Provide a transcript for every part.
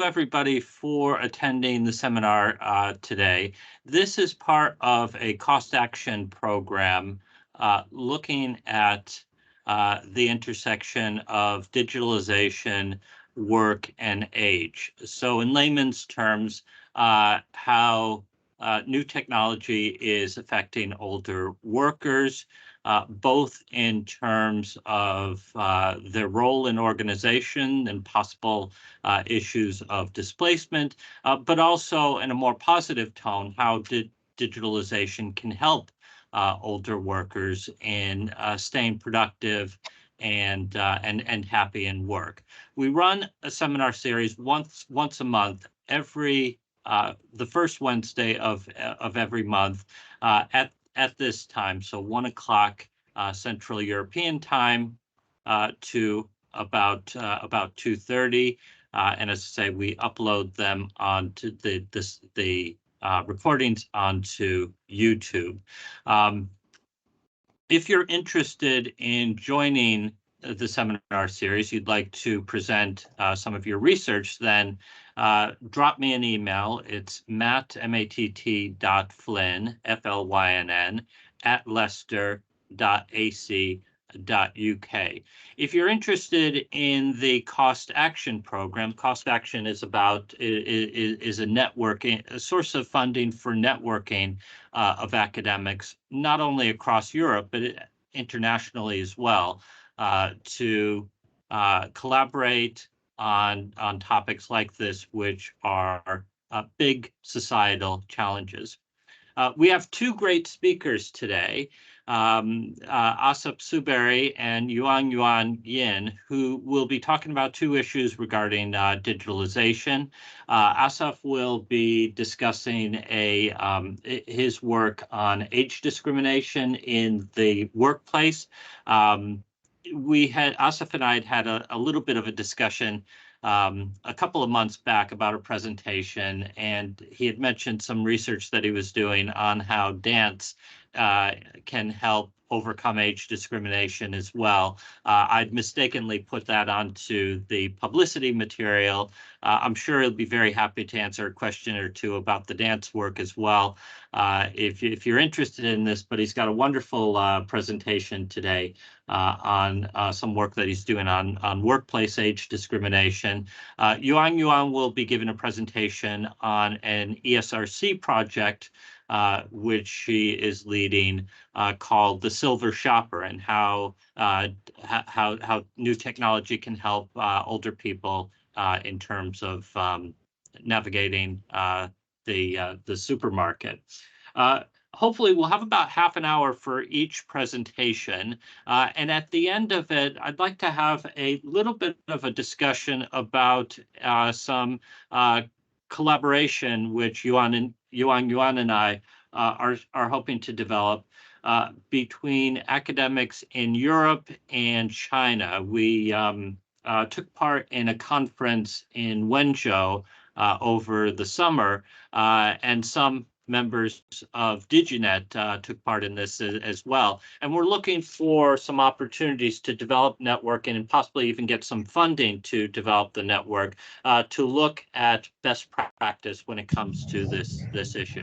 everybody for attending the seminar today. This is part of a cost action program looking at the intersection of digitalization, work, and age. So in layman's terms, how new technology is affecting older workers, both in terms of their role in organization and possible issues of displacement, but also in a more positive tone, how digitalization can help older workers in staying productive and happy in work. We run a seminar series once a month, every the first Wednesday of every month at this time, so 1 o'clock Central European time to about 2:30, and as I say, we upload them onto the recordings onto YouTube. If you're interested in joining the seminar series, you'd like to present some of your research, then drop me an email. It's Matt, matt.flynn, Flynn, at leicester.ac.uk. If you're interested in the cost action program, cost action is about is a networking, a source of funding for networking of academics, not only across Europe, but internationally as well, to collaborate on topics like this, which are big societal challenges. We have two great speakers today, Assaf Suberry and Yuanyuan Yin, who will be talking about two issues regarding digitalization. Assaf will be discussing his work on age discrimination in the workplace. Assaf and I had a little bit of a discussion a couple of months back about a presentation, and he had mentioned some research that he was doing on how dance can help overcome age discrimination as well. I'd mistakenly put that onto the publicity material. I'm sure he'll be very happy to answer a question or two about the dance work as well, if you're interested in this, but he's got a wonderful presentation today on some work that he's doing on workplace age discrimination. Yuanyuan will be giving a presentation on an ESRC project which she is leading, called the Silver Shopper, and how new technology can help older people in terms of navigating the supermarket. Hopefully we'll have about half an hour for each presentation, and at the end of it, I'd like to have a little bit of a discussion about some collaboration which Yuanyuan and I are hoping to develop between academics in Europe and China. We took part in a conference in Wenzhou over the summer, and some members of Diginet took part in this as well. And we're looking for some opportunities to develop networking and possibly even get some funding to develop the network to look at best practice when it comes to this issue.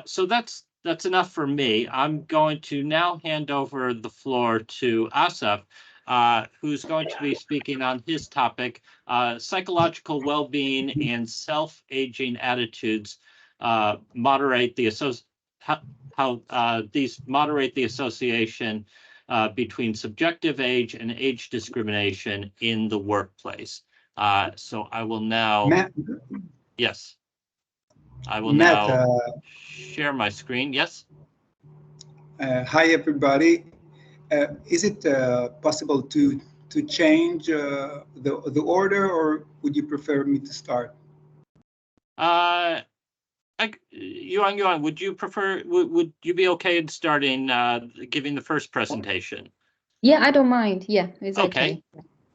So that's enough for me. I'm going to now hand over the floor to Assaf, who's going to be speaking on his topic, psychological well-being and self-aging attitudes moderate the these moderate the association between subjective age and age discrimination in the workplace. So I will now, Matt, yes, I will Matt, now share my screen. Yes. Hi everybody. Is it possible to change the order, or would you prefer me to start? Yuanyuan, would you prefer? Would you be okay in starting giving the first presentation? Yeah, I don't mind. Yeah, it's okay.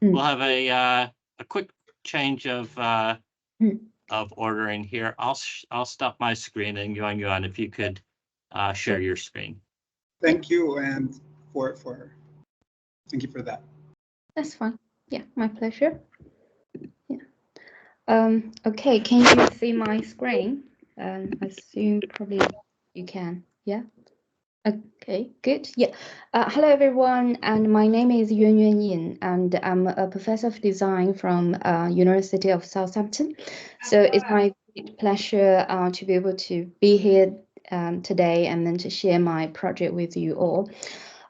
We'll have a quick change of ordering here. I'll stop my screen, and Yuanyuan, if you could share your screen. Thank you, and thank you for that. That's fine. Yeah, my pleasure. Yeah. Okay, can you see my screen? I assume probably you can. Yeah. Okay, good. Yeah. Hello, everyone, and my name is Yuanyuan Yin, and I'm a professor of design from University of Southampton. So it's my great pleasure to be able to be here today and then to share my project with you all.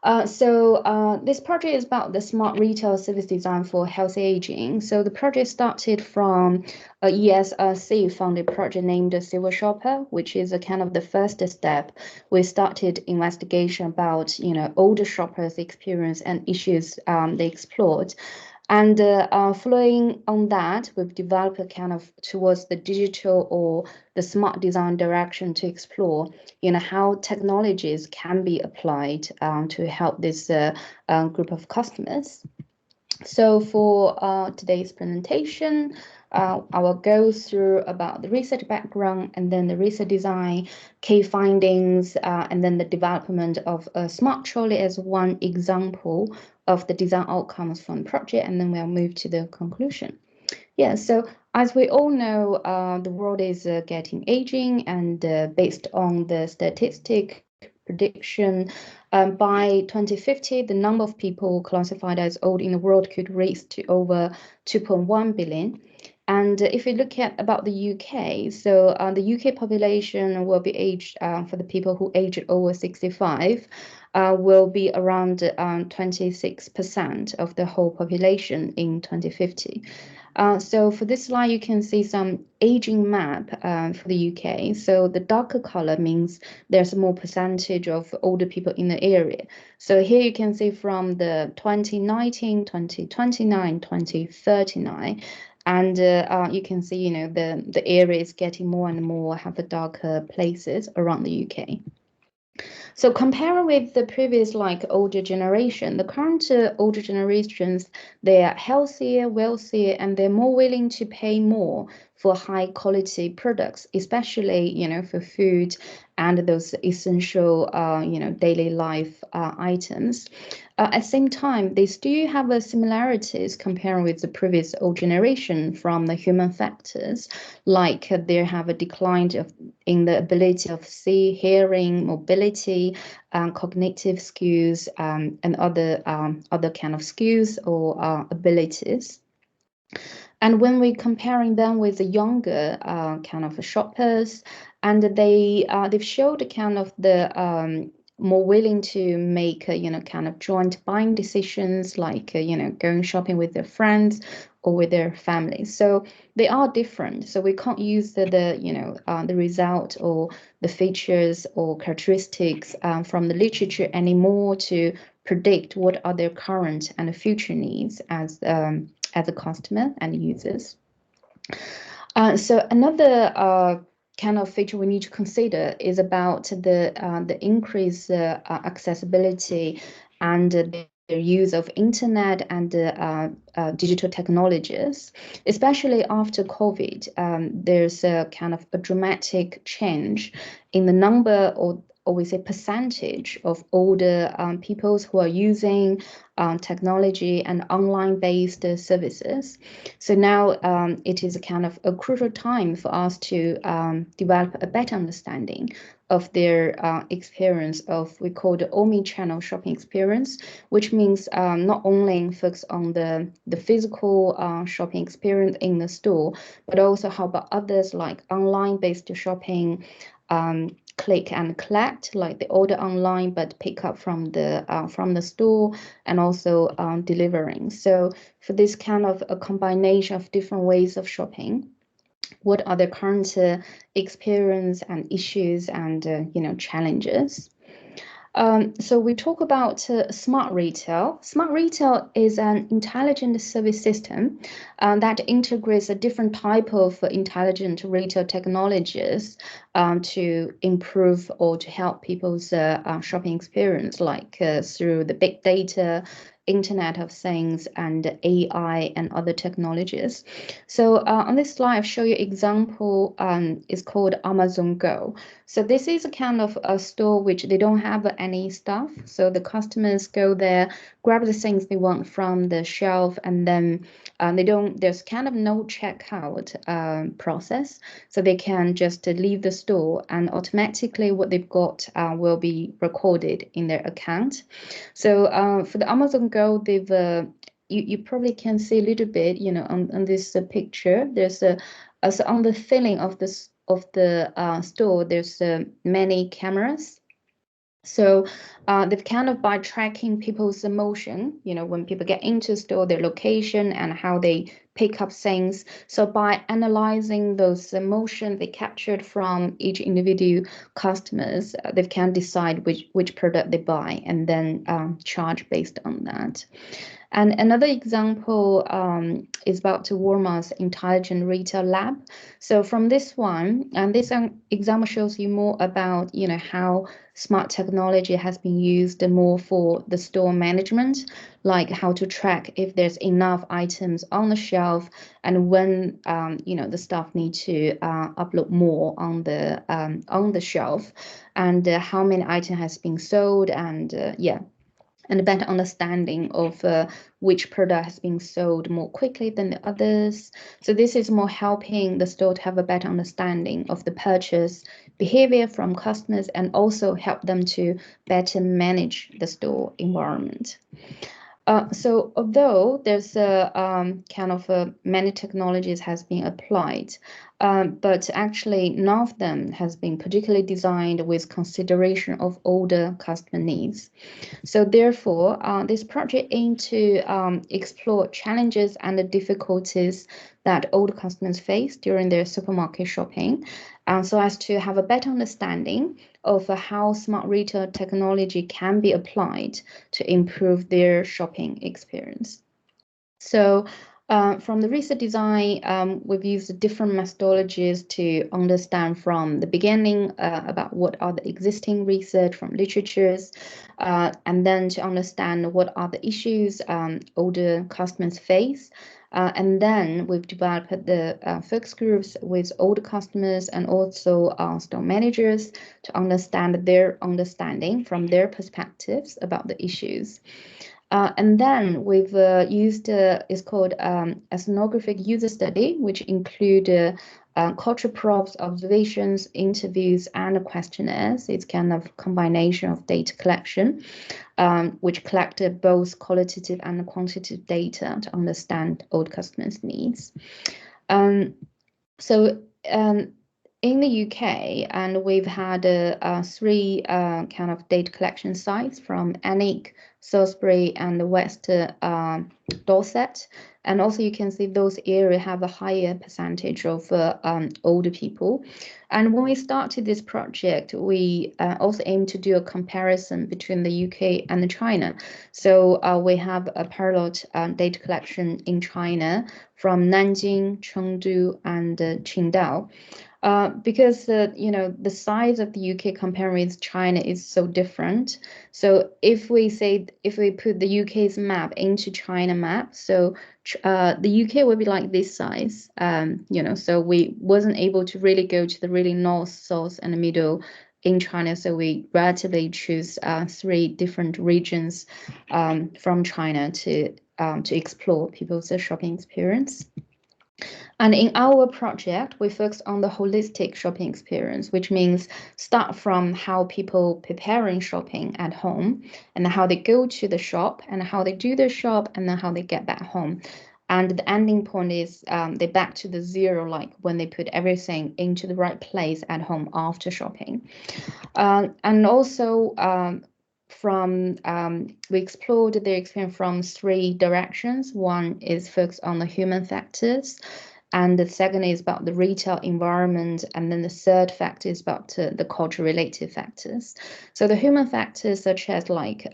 This project is about the smart retail service design for healthy aging. So the project started from a ESRC funded project named Silver Shopper, which is a kind of the first step. We started investigation about older shoppers' experience and issues they explored. And following on that, we've developed a kind of towards the digital or the smart design direction to explore, how technologies can be applied to help this group of customers. So for today's presentation, I will go through about the research background and then the research design, key findings, and then the development of a smart trolley as one example of the design outcomes from the project, and then we'll move to the conclusion. Yeah, so as we all know, the world is getting aging, and based on the statistic prediction, by 2050, the number of people classified as old in the world could reach to over 2.1 billion. And if we look at about the UK, so the UK population will be aged for the people who age over 65 will be around 26% of the whole population in 2050. So for this slide, you can see some aging map for the UK. So the darker color means there's more percentage of older people in the area. So here you can see from the 2019, 2029, 2039. And you can see, the area is getting more and more have the darker places around the UK. So comparing with the previous older generation, the current older generations, they are healthier, wealthier, and they're more willing to pay more for high quality products, especially, for food and those essential, daily life items. At the same time, they still have similarities comparing with the previous old generation from the human factors, like they have a decline in the ability of see, hearing, mobility, cognitive skills, and other kind of skills or abilities. And when we're comparing them with the younger kind of shoppers, and they've showed kind of the more willing to make kind of joint buying decisions, like going shopping with their friends or with their families. So they are different. So we can't use the result or the features or characteristics from the literature anymore to predict what are their current and future needs as a customer and users. So another kind of feature we need to consider is about the increased accessibility and the use of internet and digital technologies, especially after COVID. There's a kind of a dramatic change in the number or we say percentage of older people who are using technology and online-based services. So now it is a kind of a crucial time for us to develop a better understanding of their experience of we call the omni-channel shopping experience, which means not only focus on the physical shopping experience in the store, but also how about others like online-based shopping, click and collect, like the order online but pick up from the store, and also delivering. So for this kind of a combination of different ways of shopping, what are the current experience and issues and challenges? So we talk about smart retail. Smart retail is an intelligent service system that integrates a different type of intelligent retail technologies to improve or to help people's shopping experience, like through the big data, Internet of Things and AI and other technologies. So on this slide, I've shown you example is called Amazon Go. So this is a kind of a store which they don't have any stuff. So the customers go there, grab the things they want from the shelf, and then there's kind of no checkout process. So they can just leave the store, and automatically what they've got will be recorded in their account. So for the Amazon Go, they've you probably can see a little bit, on this picture. There's so on the ceiling of the store, there's many cameras. So they've kind of by tracking people's emotion, when people get into store, their location and how they pick up things. So by analyzing those emotions they captured from each individual customers, they can decide which product they buy and then charge based on that. And another example is about Walmart's Intelligent Retail Lab. So from this one, and this example shows you more about, how smart technology has been used more for the store management, like how to track if there's enough items on the shelf and when, the staff need to upload more on the shelf, and how many items has been sold, and and a better understanding of which product has been sold more quickly than the others. So this is more helping the store to have a better understanding of the purchase behavior from customers and also help them to better manage the store environment. So although there's kind of many technologies has been applied, but actually none of them has been particularly designed with consideration of older customer needs. So therefore, this project aims to explore challenges and the difficulties that old customers face during their supermarket shopping, so as to have a better understanding of how smart retail technology can be applied to improve their shopping experience. So from the research design, we've used different methodologies to understand from the beginning about what are the existing research from literatures, and then to understand what are the issues older customers face. And then we've developed the focus groups with older customers and also store managers to understand their understanding from their perspectives about the issues. And then we've used, it's called ethnographic user study, which include cultural probes, observations, interviews, and questionnaires. It's kind of combination of data collection, which collected both qualitative and quantitative data to understand old customers' needs. So in the UK, and we've had 3 kind of data collection sites from Alnwick, Salisbury, and West Dorset. And also you can see those areas have a higher percentage of older people. And when we started this project, we also aim to do a comparison between the UK and China. So we have a parallel data collection in China from Nanjing, Chengdu, and Qingdao. Because the size of the UK compared with China is so different. So if we put the UK's map into China map, so the UK would be like this size, so we wasn't able to really go to the really north, south, and the middle in China. So we relatively choose 3 different regions from China to explore people's shopping experience. And in our project, we focus on the holistic shopping experience, which means start from how people preparing shopping at home and how they go to the shop and how they do their shop and then how they get back home. And the ending point is they back to the zero, like when they put everything into the right place at home after shopping. And also we explored their experience from 3 directions. One is focused on the human factors, and the second is about the retail environment, and then the third factor is about the culture related factors. So the human factors such as like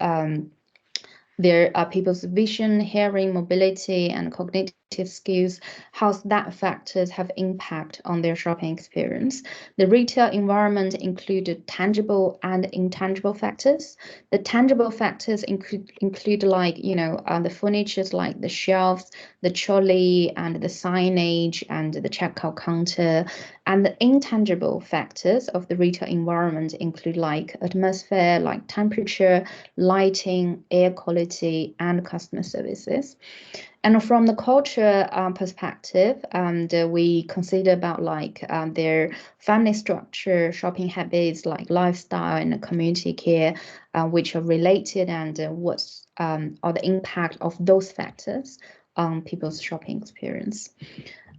there are people's vision, hearing, mobility, and cognitive skills, how that factors have impact on their shopping experience. The retail environment included tangible and intangible factors. The tangible factors include like, the furnitures like the shelves, the trolley, and the signage, and the checkout counter. And the intangible factors of the retail environment include like atmosphere, like temperature, lighting, air quality, and customer services. And from the culture perspective, we consider about like their family structure, shopping habits, like lifestyle and community care, which are related, and what's are the impact of those factors on people's shopping experience.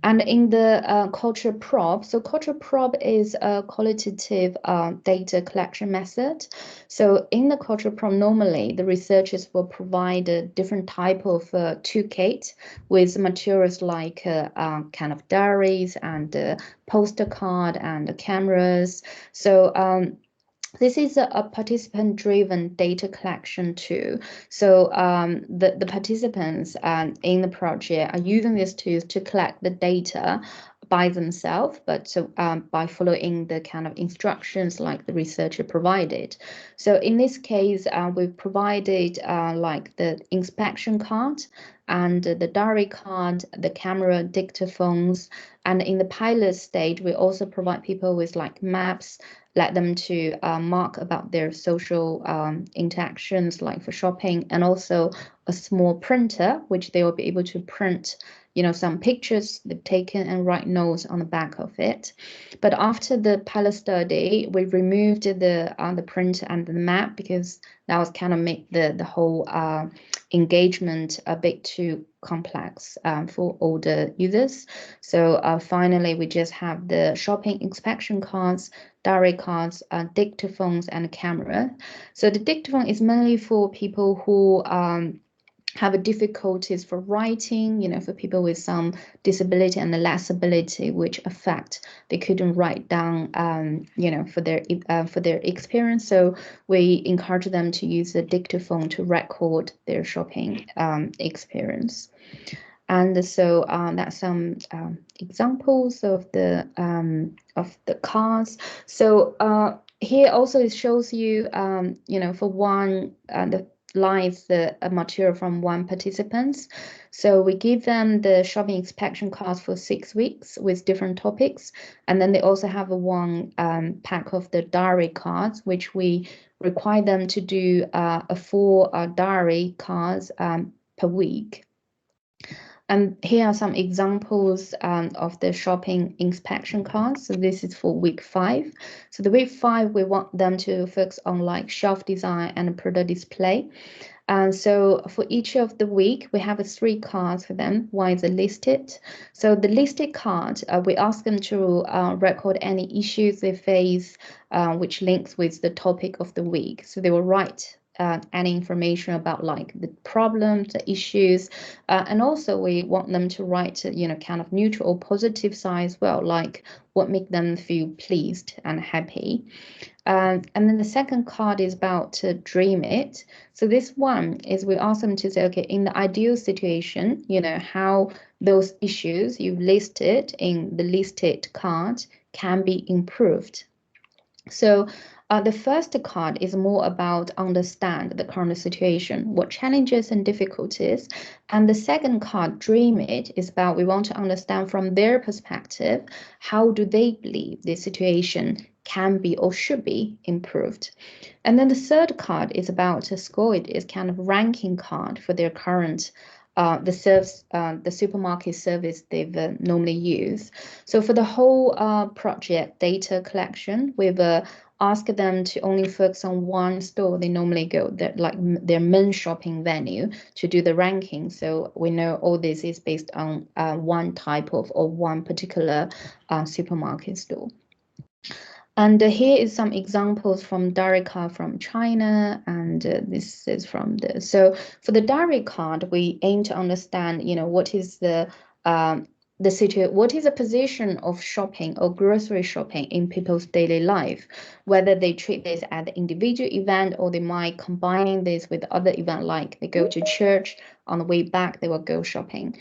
And in the culture probe, so culture probe is a qualitative data collection method. So in the culture probe, normally the researchers will provide a different type of toolkit with materials like kind of diaries and poster card and cameras. So this is a participant-driven data collection tool. So the participants in the project are using these tools to collect the data by themselves, but by following the kind of instructions like the researcher provided. So in this case, we've provided like the inspection card and the diary card, the camera, dictaphones, and in the pilot stage, we also provide people with like maps, let them to mark about their social interactions, like for shopping, and also a small printer, which they will be able to print, some pictures they've taken and write notes on the back of it. But after the pilot study, we removed the print and the map because that was kind of make the whole engagement a bit too complex for all the users. So finally, we just have the shopping inspection cards, diary cards, dictaphones, and a camera. So the dictaphone is mainly for people who have difficulties for writing, for people with some disability and less ability, which affect they couldn't write down, for their experience. So we encourage them to use the dictaphone to record their shopping experience. And so that's some examples of the cards. So here also it shows you, for one, the lines the material from one participant. So we give them the shopping inspection cards for 6 weeks with different topics, and then they also have one pack of the diary cards, which we require them to do a 4 diary cards per week. And here are some examples of the shopping inspection cards. So this is for week 5. So the week 5, we want them to focus on like shelf design and product display. And so for each of the week, we have 3 cards for them. One is a listed. So the listed card, we ask them to record any issues they face, which links with the topic of the week. So they will write any information about like the problems, the issues, and also we want them to write, kind of neutral or positive side as well, like what make them feel pleased and happy. And then the second card is about dream it. So this one is we ask them to say, okay, in the ideal situation, how those issues you've listed in the listed card can be improved. So the first card is more about understand the current situation, what challenges and difficulties. And the second card, dream it, is about we want to understand from their perspective, how do they believe the situation can be or should be improved. And then the third card is about score it, is kind of ranking card for their current the supermarket service they've normally use. So for the whole project data collection, we've asked them to only focus on one store they normally go, like their main shopping venue, to do the ranking. So we know all this is based on one type of or one particular supermarket store. And here is some examples from diary card from China, and this is from the. So for the diary card, we aim to understand, what is the situation, what is the position of shopping or grocery shopping in people's daily life, whether they treat this as an individual event or they might combine this with other event like they go to church on the way back they will go shopping.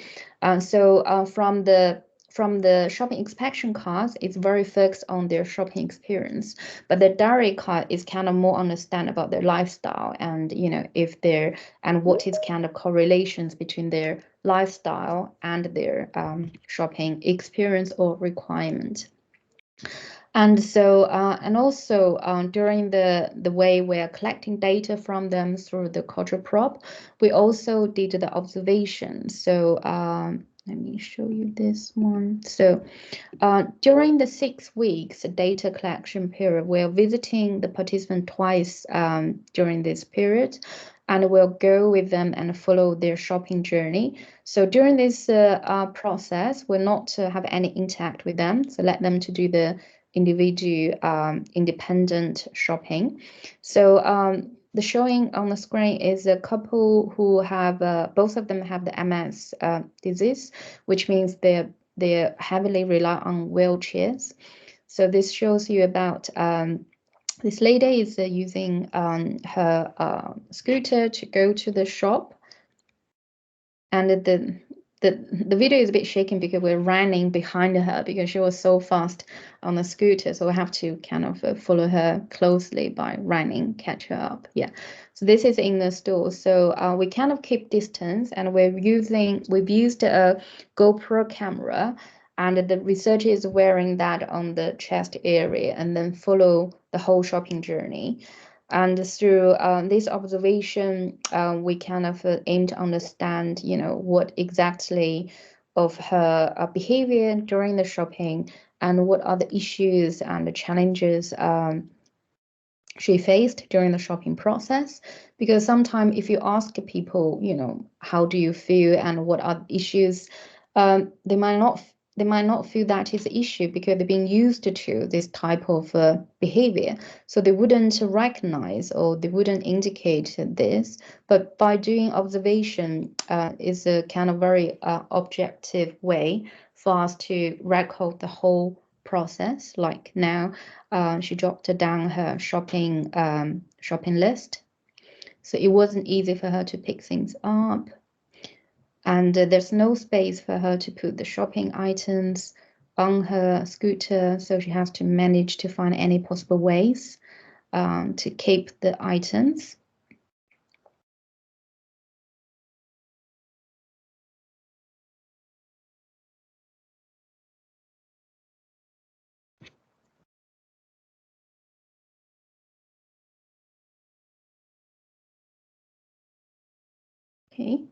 So from the shopping inspection cards, it's very focused on their shopping experience, but the diary card is kind of more understand about their lifestyle and if they're and what is kind of correlations between their lifestyle and their shopping experience or requirement. And so, and also during the way we're collecting data from them through the cultural prop, we also did the observation. So let me show you this one. So during the 6 weeks data collection period, we're visiting the participant twice during this period, and we'll go with them and follow their shopping journey. So during this process, we'll not have any interact with them. So let them to do the individual independent shopping. So the showing on the screen is a couple who have both of them have the MS disease, which means they heavily rely on wheelchairs. So this shows you about this lady is using her scooter to go to the shop, and the video is a bit shaking because we're running behind her because she was so fast on the scooter, so we have to kind of follow her closely by running, catch her up. Yeah, so this is in the store. So we kind of keep distance, and we've used a GoPro camera, and the researcher is wearing that on the chest area and then follow the whole shopping journey. And through this observation, we kind of aim to understand, what exactly of her behavior during the shopping and what are the issues and the challenges she faced during the shopping process. Because sometimes if you ask people, how do you feel and what are the issues, they might not feel that is an issue because they've been used to this type of behavior. So they wouldn't recognize or they wouldn't indicate this. But by doing observation is a kind of very objective way for us to record the whole process. Like now, she dropped down her shopping list. So it wasn't easy for her to pick things up. And there's no space for her to put the shopping items on her scooter, so she has to manage to find any possible ways to keep the items. Okay.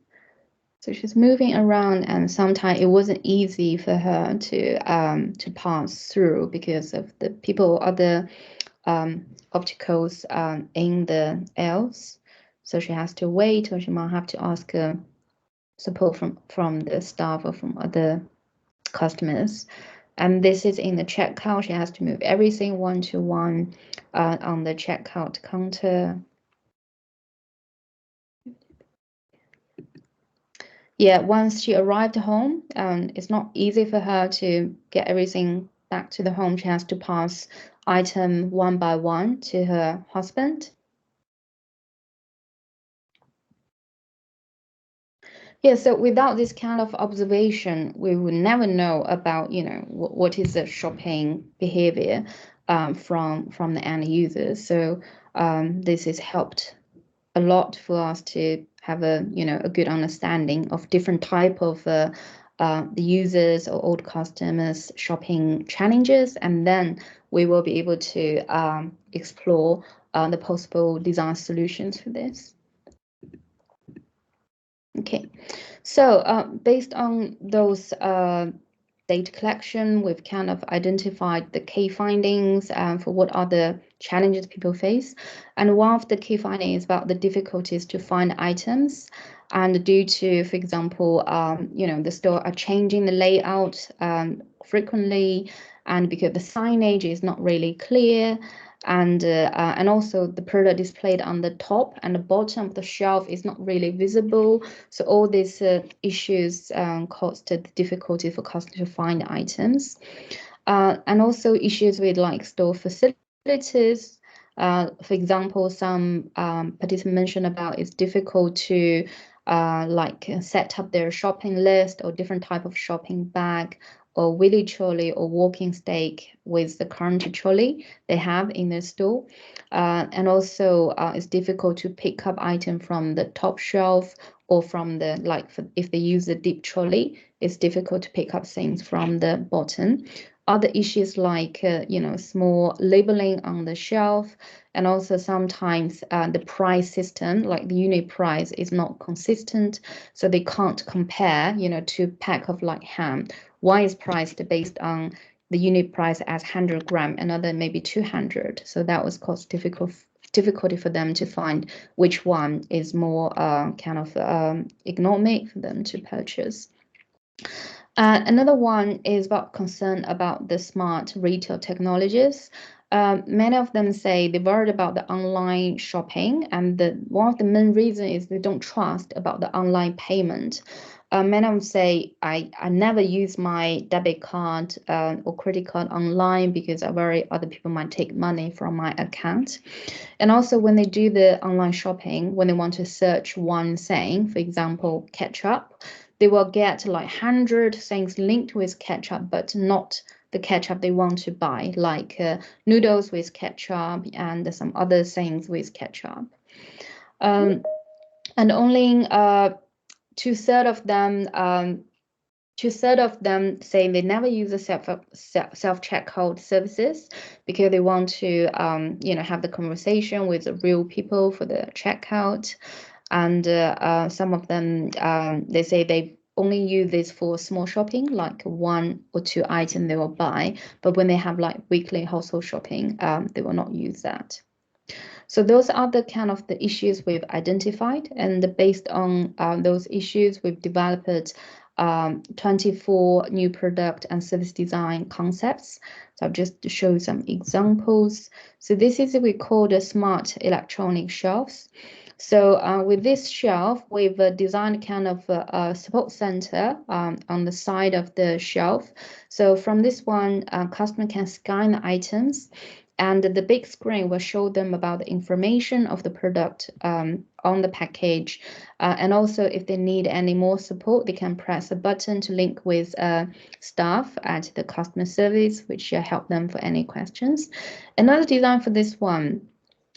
So she's moving around, and sometimes it wasn't easy for her to pass through because of the people, other obstacles in the aisles. So she has to wait, or she might have to ask support from the staff or from other customers. And this is in the checkout. She has to move everything one to one on the checkout counter. Yeah, once she arrived home, it's not easy for her to get everything back to the home. She has to pass item one by one to her husband. Yeah, so without this kind of observation, we would never know about, what is the shopping behavior from the end users. So this has helped a lot for us to have a good understanding of different type of the users or old customers shopping challenges, and then we will be able to explore the possible design solutions for this. Okay, so based on those data collection, we've kind of identified the key findings for what are the challenges people face. And one of the key findings is about the difficulties to find items. And due to, for example, the store are changing the layout frequently, and because the signage is not really clear, and also the product displayed on the top and the bottom of the shelf is not really visible. So all these issues caused the difficulty for customers to find items, and also issues with like store facilities. For example, some participants mentioned about it's difficult to set up their shopping list or different type of shopping bag or wheelie trolley or walking stick with the current trolley they have in the store. And also it's difficult to pick up item from the top shelf or from the, if they use the deep trolley, it's difficult to pick up things from the bottom. Other issues like, small labeling on the shelf, and also sometimes the price system, like the unit price, is not consistent, so they can't compare, two pack of like ham. One is priced based on the unit price as 100 gram, another maybe 200. So that was caused difficulty for them to find which one is more economic for them to purchase. Another one is about concern about the smart retail technologies. Many of them say they're worried about the online shopping, and one of the main reasons is they don't trust about the online payment. Many of them say, I never use my debit card or credit card online because I worry other people might take money from my account. And also when they do the online shopping, when they want to search one thing, for example, ketchup, they will get like 100 things linked with ketchup, but not the ketchup they want to buy, like noodles with ketchup and some other things with ketchup. And only two-thirds of them say they never use the self-checkout services because they want to have the conversation with the real people for the checkout. And some of them they say they only use this for small shopping, like 1 or 2 items they will buy, but when they have like weekly household shopping, they will not use that. So those are the kind of the issues we've identified, and based on those issues, we've developed 24 new product and service design concepts. So I'll just show you some examples. So this is what we call the smart electronic shelves. So with this shelf, we've designed kind of a support center on the side of the shelf. So from this one, customer can scan the items, and the big screen will show them about the information of the product on the package. And also if they need any more support, they can press a button to link with staff at the customer service, which will help them for any questions. Another design for this one,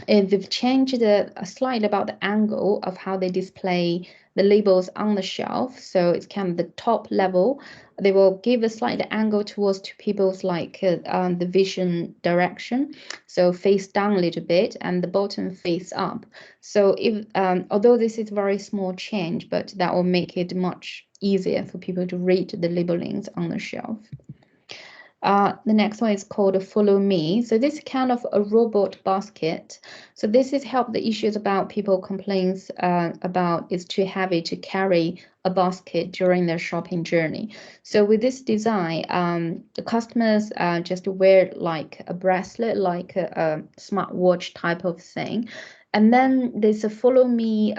they've changed slightly about the angle of how they display the labels on the shelf. So it's kind of the top level. They will give a slight angle towards to people's the vision direction. So face down a little bit and the bottom face up. So if although this is very small change, but that will make it much easier for people to read the labelings on the shelf. The next one is called Follow Me. So this is kind of a robot basket. So this is help the issues about people complaints about it's too heavy to carry a basket during their shopping journey. So with this design, the customers just wear like a bracelet, like a smartwatch type of thing. And then there's a Follow Me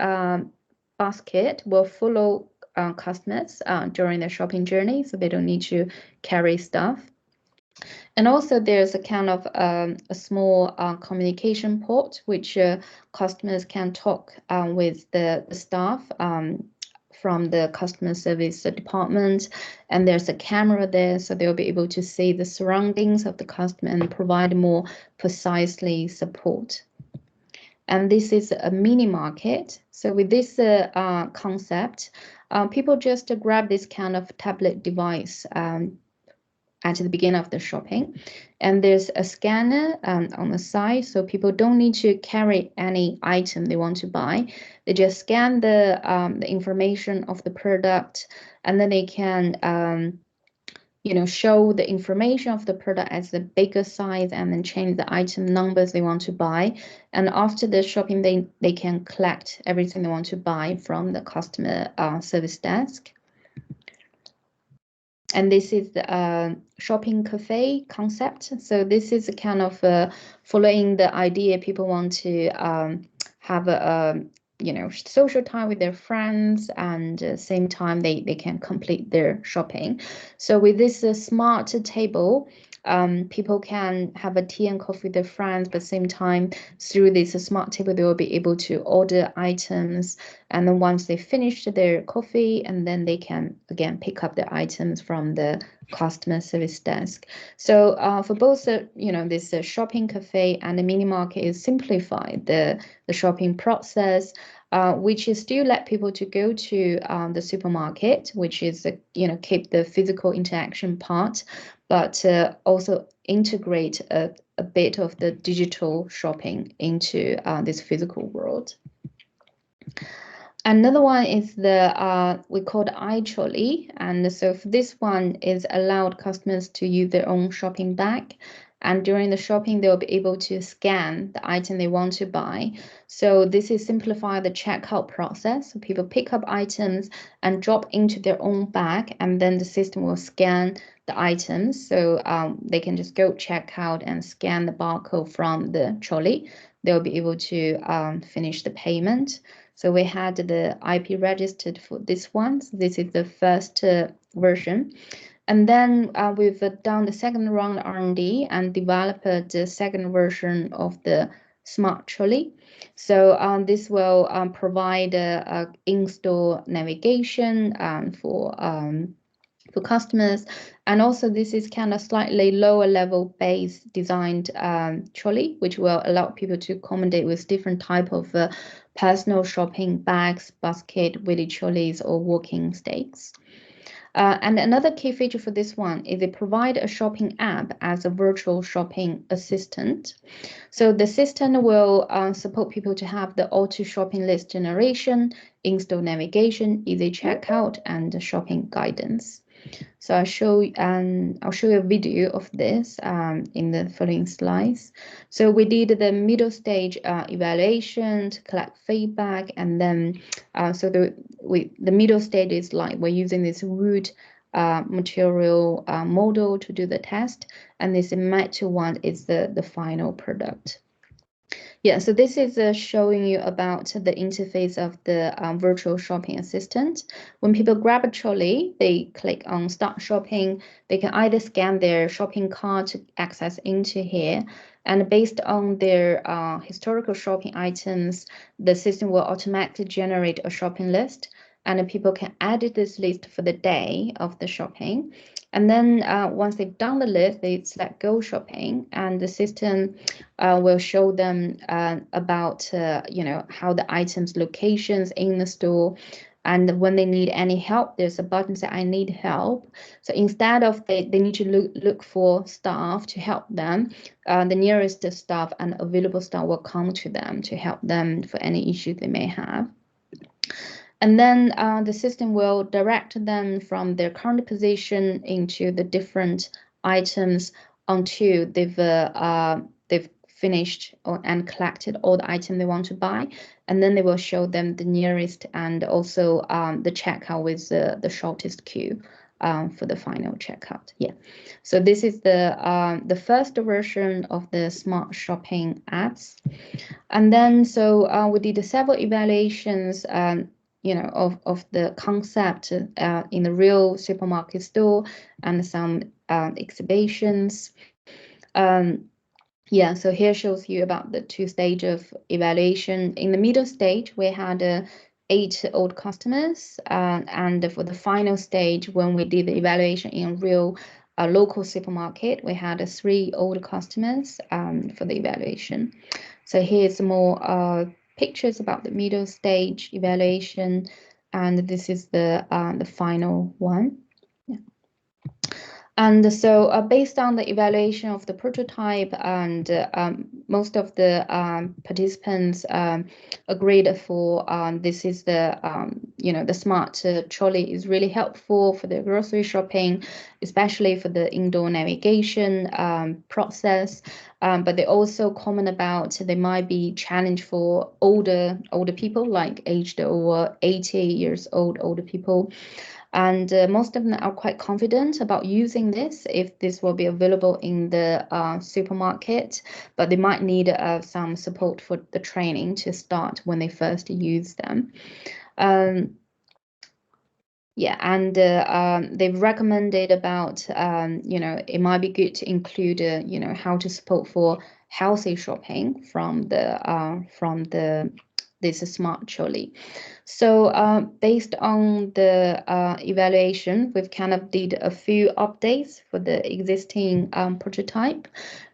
basket will follow customers during their shopping journey, so they don't need to carry stuff. And also there's a kind of a small communication port, which customers can talk with the staff from the customer service department. And there's a camera there, so they'll be able to see the surroundings of the customer and provide more precisely support. And this is a mini market. So with this concept, people just grab this kind of tablet device at the beginning of the shopping, and there's a scanner on the side, so people don't need to carry any item they want to buy. They just scan the information of the product, and then they can show the information of the product as the bigger size, and then change the item numbers they want to buy. And after the shopping, they can collect everything they want to buy from the customer service desk. And this is the shopping cafe concept. So this is kind of following the idea people want to have a social time with their friends, and same time they can complete their shopping. So with this smart table, people can have a tea and coffee with their friends, but at the same time, through this smart table, they will be able to order items. And then once they finish their coffee, and then they can again pick up their items from the customer service desk. So for both this shopping cafe and the mini market is simplified the shopping process, which is still let people to go to the supermarket, which is keep the physical interaction part, but also integrate a bit of the digital shopping into this physical world. Another one is the we call the iTrolley, and so for this one is allowed customers to use their own shopping bag, and during the shopping they'll be able to scan the item they want to buy. So this is simplify the checkout process. So people pick up items and drop into their own bag, and then the system will scan the items. So they can just go check out and scan the barcode from the trolley. They'll be able to finish the payment. So we had the IP registered for this one. So this is the first version. And then we've done the second round R&D and developed the second version of the smart trolley. So this will provide in-store navigation for customers, and also this is kind of slightly lower level base designed trolley, which will allow people to accommodate with different type of personal shopping bags, basket, wheelie trolleys, or walking stakes. And another key feature for this one is they provide a shopping app as a virtual shopping assistant. So the assistant will support people to have the auto shopping list generation, in-store navigation, easy checkout, and shopping guidance. So I'll show you a video of this in the following slides. So we did the middle stage evaluation to collect feedback, and then so the middle stage is like we're using this wood material model to do the test, and this metal one is the final product. Yeah, so this is showing you about the interface of the virtual shopping assistant. When people grab a trolley, they click on Start Shopping. They can either scan their shopping cart to access into here, and based on their historical shopping items, the system will automatically generate a shopping list, and people can edit this list for the day of the shopping. And then once they've done the list, they select Go Shopping, and the system will show them about how the items locations in the store, and when they need any help, there's a button that I need help. So instead of they need to look for staff to help them, the nearest staff and available staff will come to them to help them for any issues they may have. And then the system will direct them from their current position into the different items until they've finished and collected all the items they want to buy. And then they will show them the nearest and also the checkout with the shortest queue for the final checkout. Yeah. So this is the first version of the smart shopping apps. And then so we did several evaluations of the concept in the real supermarket store and some exhibitions. Yeah, so here shows you about the 2 stages of evaluation. In the middle stage, we had 8 old customers, and for the final stage, when we did the evaluation in real local supermarket, we had 3 old customers for the evaluation. So here's more pictures about the middle stage evaluation, and this is the final one. Yeah. And so based on the evaluation of the prototype, and most of the participants agreed for this is the smart trolley is really helpful for the grocery shopping, especially for the indoor navigation process. But they also comment about they might be challenge for older people, like aged over 80 years old older people. And most of them are quite confident about using this if this will be available in the supermarket, but they might need some support for the training to start when they first use them. Yeah, and they've recommended about, you know, it might be good to include, you know, how to support for healthy shopping from this smart trolley. So based on the evaluation, we've kind of did a few updates for the existing prototype.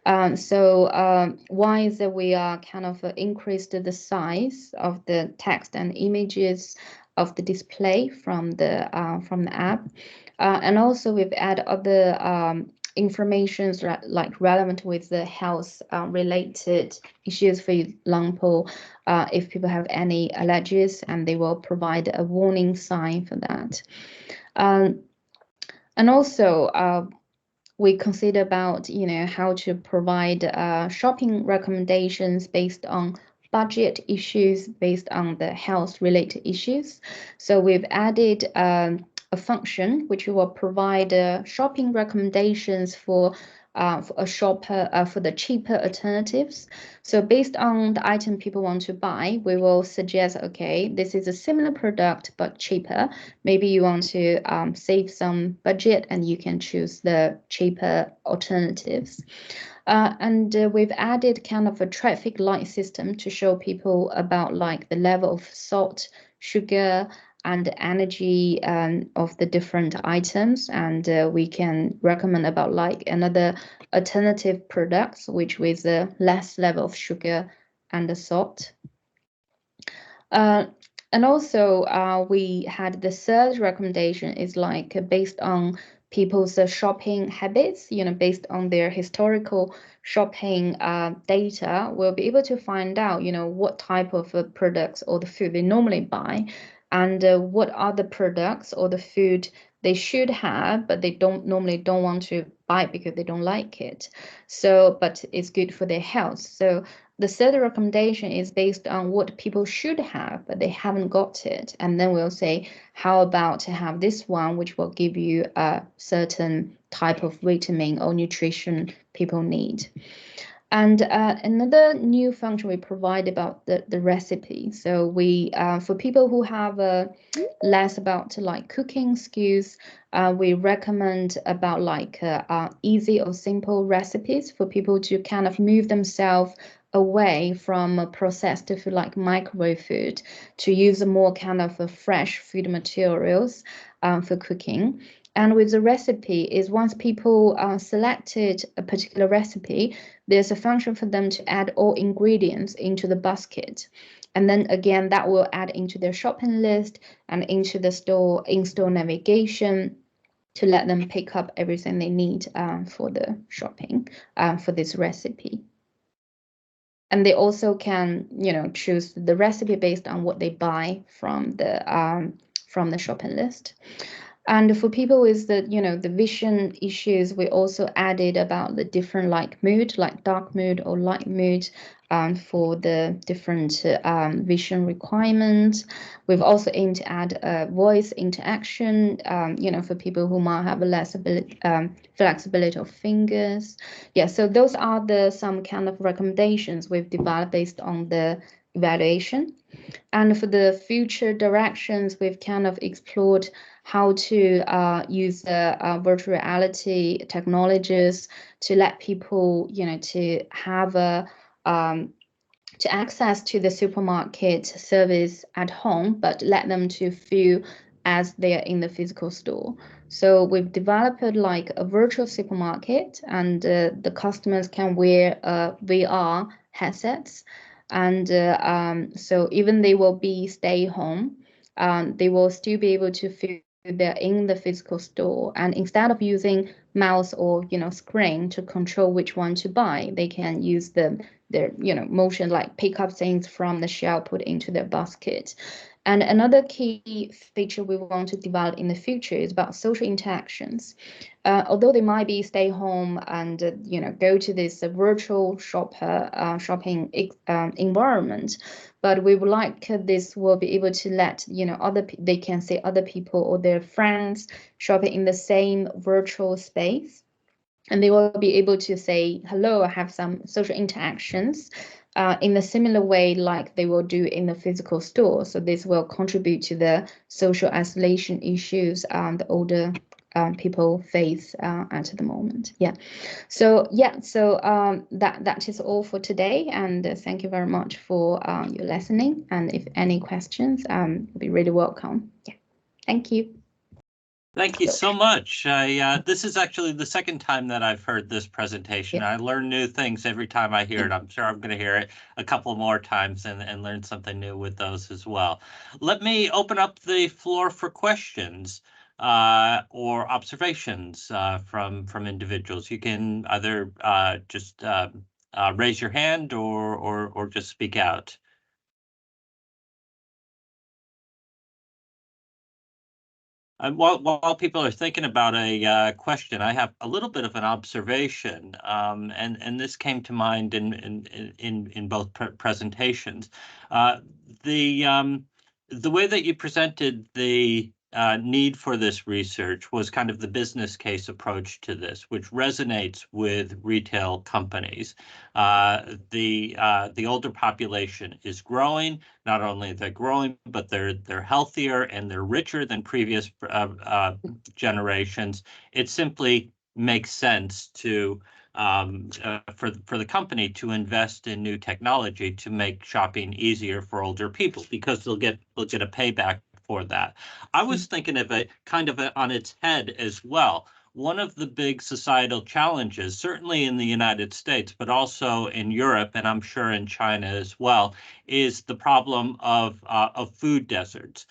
One is that we are kind of increased the size of the text and images of the display from the app, and also we've added other informations like relevant with the health related issues. For example, if people have any allergies, and they will provide a warning sign for that. And also we consider about, you know, how to provide shopping recommendations based on budget issues, based on the health related issues. So we've added a function which will provide shopping recommendations for a shopper for the cheaper alternatives. So based on the item people want to buy, we will suggest, okay, this is a similar product but cheaper. Maybe you want to save some budget and you can choose the cheaper alternatives. And we've added kind of a traffic light system to show people about like the level of salt, sugar, and energy of the different items, and we can recommend about like another alternative products which with a less level of sugar and the salt. And also we had the third recommendation is like based on people's shopping habits, you know, based on their historical shopping data, we'll be able to find out, you know, what type of products or the food they normally buy, and what are the products or the food they should have, but they don't want to buy it because they don't like it. So, but it's good for their health. So the third recommendation is based on what people should have, but they haven't got it. And then we'll say, how about to have this one, which will give you a certain type of vitamin or nutrition people need. And another new function we provide about the recipe. So we, for people who have less about like cooking skills, we recommend about like easy or simple recipes for people to kind of move themselves away from processed food like microwave food to use more kind of fresh food materials for cooking. And with the recipe is once people selected a particular recipe, there's a function for them to add all ingredients into the basket. And then again, that will add into their shopping list and into the store in-store navigation to let them pick up everything they need for the shopping for this recipe. And they also can, you know, choose the recipe based on what they buy from the shopping list. And for people with the, you know, the vision issues, we also added about the different like mood, like dark mood or light mood, for the different vision requirements. We've also aimed to add voice interaction, you know, for people who might have a less flexibility of fingers. Yeah, so those are some kind of recommendations we've developed based on the evaluation. And for the future directions, we've kind of explored how to use the virtual reality technologies to let people, you know, to have to access to the supermarket service at home, but let them to feel as they are in the physical store. So we've developed like a virtual supermarket, and the customers can wear VR headsets. And so even they will be stay home, they will still be able to feel they're in the physical store. And instead of using mouse or, you know, screen to control which one to buy, they can use their, you know, motion, like pick up things from the shelf, put into their basket. And another key feature we want to develop in the future is about social interactions. Although they might be stay home and you know, go to this virtual shopping environment, but we would like this will be able to let, you know, they can see other people or their friends shopping in the same virtual space, and they will be able to say hello, have some social interactions. in a similar way like they will do in the physical store. So this will contribute to the social isolation issues the older people face at the moment. Yeah. So that is all for today, and thank you very much for your listening. And if any questions, you'll be really welcome. Yeah. Thank you. Thank you so much. This is actually the second time that I've heard this presentation. Yeah. I learn new things every time I hear it. I'm sure I'm going to hear it a couple more times and learn something new with those as well. Let me open up the floor for questions or observations from individuals. You can either just raise your hand or just speak out. While people are thinking about a question, I have a little bit of an observation, and this came to mind in both presentations. The way that you presented the need for this research was kind of the business case approach to this, which resonates with retail companies. The older population is growing. Not only they're growing, but they're healthier and they're richer than previous generations. It simply makes sense to for the company to invest in new technology to make shopping easier for older people, because they'll get a payback for that. I was thinking of it kind of on its head as well. One of the big societal challenges, certainly in the United States, but also in Europe, and I'm sure in China as well, is the problem of food deserts,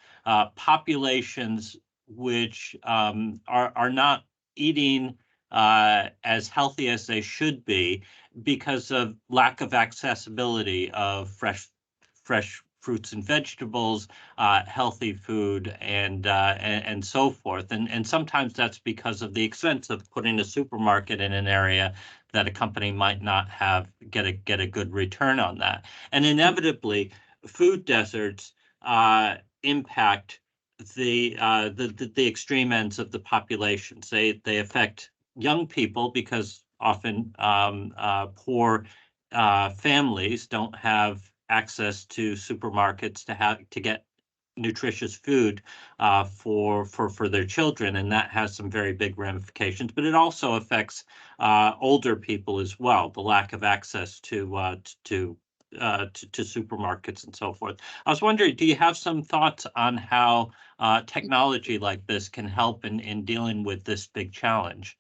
populations which are not eating as healthy as they should be because of lack of accessibility of fresh fruits and vegetables, healthy food, and so forth. And sometimes that's because of the expense of putting a supermarket in an area that a company might not get a good return on that. And inevitably, food deserts impact the extreme ends of the populations. They affect young people because often poor families don't have access to supermarkets to get nutritious food for their children, and that has some very big ramifications. But it also affects older people as well, the lack of access to supermarkets and so forth. I was wondering, do you have some thoughts on how technology like this can help in dealing with this big challenge?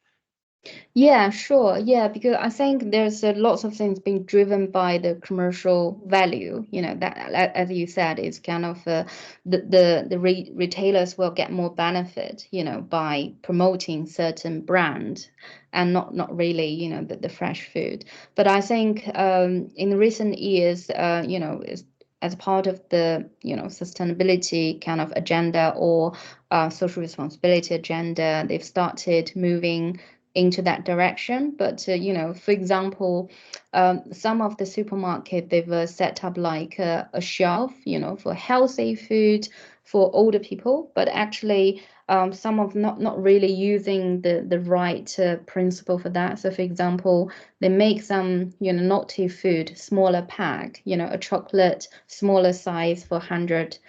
Yeah, sure. Yeah, because I think there's lots of things being driven by the commercial value. That, as you said, is kind of the retailers will get more benefit, by promoting certain brand, and not really, the fresh food. But I think in recent years, as part of the sustainability kind of agenda or social responsibility agenda, they've started moving into that direction. But for example, some of the supermarket, they've set up like a shelf, for healthy food for older people, but actually some of not really using the right principle for that. So for example, they make some naughty food, smaller pack, a chocolate smaller size for 100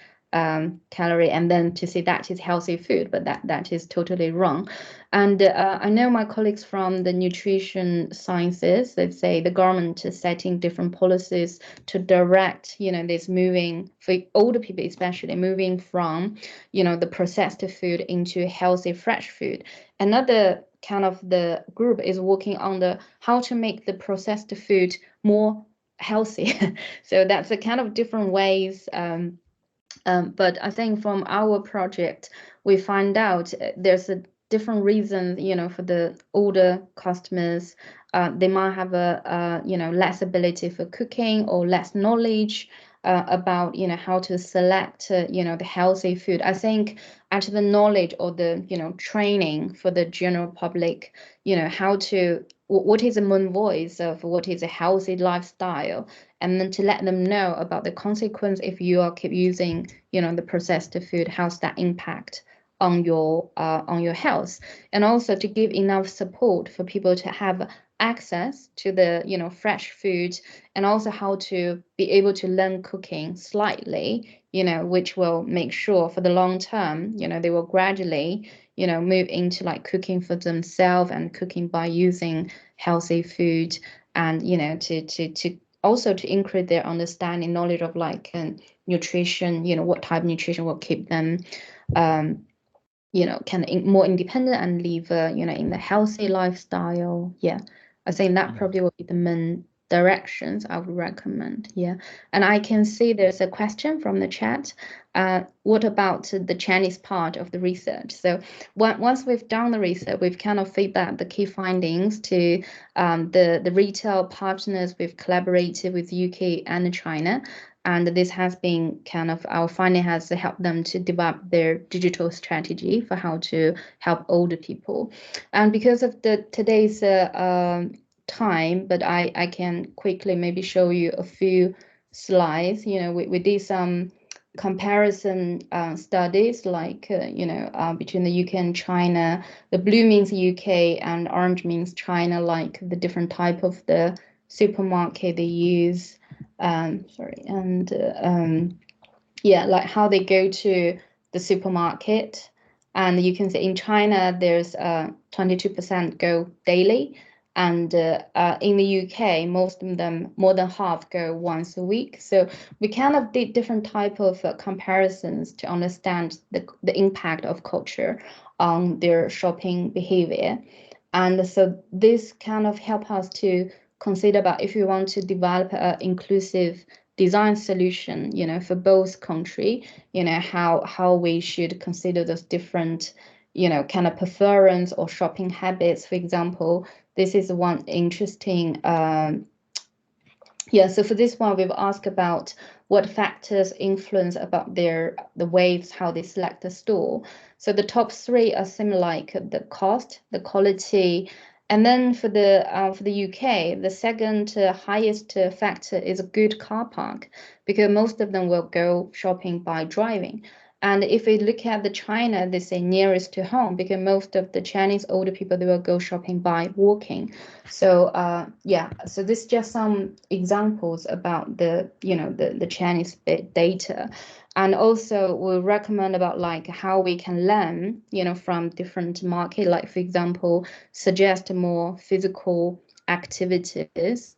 calorie, and then to say that is healthy food, but that is totally wrong. And I know my colleagues from the nutrition sciences, they say the government is setting different policies to direct, this moving for older people, especially moving from, the processed food into healthy, fresh food. Another kind of the group is working on the how to make the processed food more healthy. So that's a kind of different ways. But I think from our project, we find out there's a different reason, for the older customers. They might have a less ability for cooking or less knowledge about, how to select, the healthy food. I think actually the knowledge or the, training for the general public, how to, what is the main voice of what is a healthy lifestyle, and then to let them know about the consequence if you are keep using, the processed food, how's that impact on your health, and also to give enough support for people to have access to the fresh food, and also how to be able to learn cooking slightly, which will make sure for the long term, they will gradually move into like cooking for themselves and cooking by using healthy food, and to also to increase their understanding, knowledge of like nutrition, what type of nutrition will keep them more independent and live in the healthy lifestyle. Yeah, I think that probably will be the main directions I would recommend. Yeah, and I can see there's a question from the chat. What about the Chinese part of the research? So once we've done the research, we've kind of feedback the key findings to the retail partners we've collaborated with UK and China. And this has been kind of our finding has helped them to develop their digital strategy for how to help older people. And because of today's time, but I can quickly maybe show you a few slides. We did some comparison studies like between the UK and China. The blue means UK and orange means China, like the different type of the supermarket they use. Like how they go to the supermarket, and you can see in China there's 22% go daily, and in the UK most of them, more than half, go once a week. So we kind of did different type of comparisons to understand the impact of culture on their shopping behavior, and so this kind of help us to consider about if you want to develop an inclusive design solution, for both country, how we should consider those different, kind of preference or shopping habits. For example, this is one interesting. So for this one, we've asked about what factors influence about the ways how they select the store. So the top three are similar, like the cost, the quality, and then for the UK, the second highest factor is a good car park, because most of them will go shopping by driving. And if we look at the China, they say nearest to home, because most of the Chinese older people, they will go shopping by walking. So so this is just some examples about the Chinese data. And also we'll recommend about like how we can learn, from different market, like for example, suggest more physical activities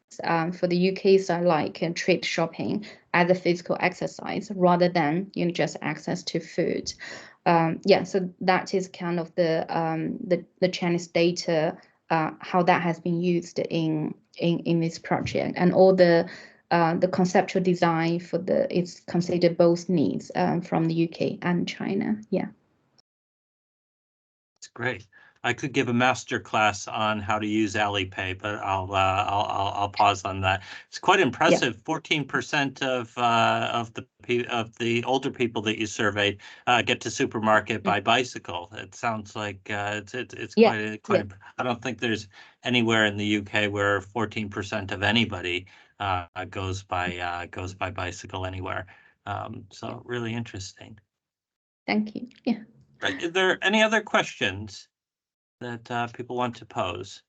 for the UK side, like treat shopping as a physical exercise rather than just access to food. So that is kind of the Chinese data, how that has been used in this project, and all the conceptual design for it's considered both needs from the UK and China. Yeah. That's great. I could give a master class on how to use Alipay, but I'll pause on that. It's quite impressive. 14% of the older people that you surveyed get to supermarket by bicycle. It sounds like it's quite. I don't think there's anywhere in the UK where 14% of anybody goes by bicycle anywhere. So really interesting. Thank you. Yeah. Right. Are there any other questions that people want to pose?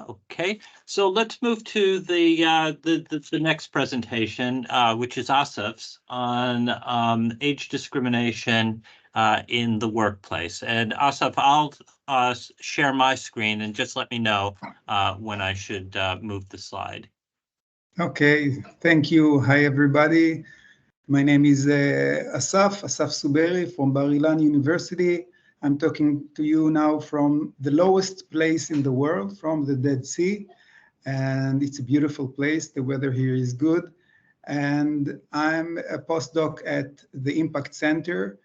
Okay, so let's move to the next presentation, which is Assaf's on age discrimination in the workplace. And Assaf, I'll share my screen and just let me know when I should move the slide. Okay, thank you. Hi, everybody. My name is Assaf Suberry from Bar-Ilan University. I'm talking to you now from the lowest place in the world, from the Dead Sea. And it's a beautiful place. The weather here is good. And I'm a postdoc at the Impact Center,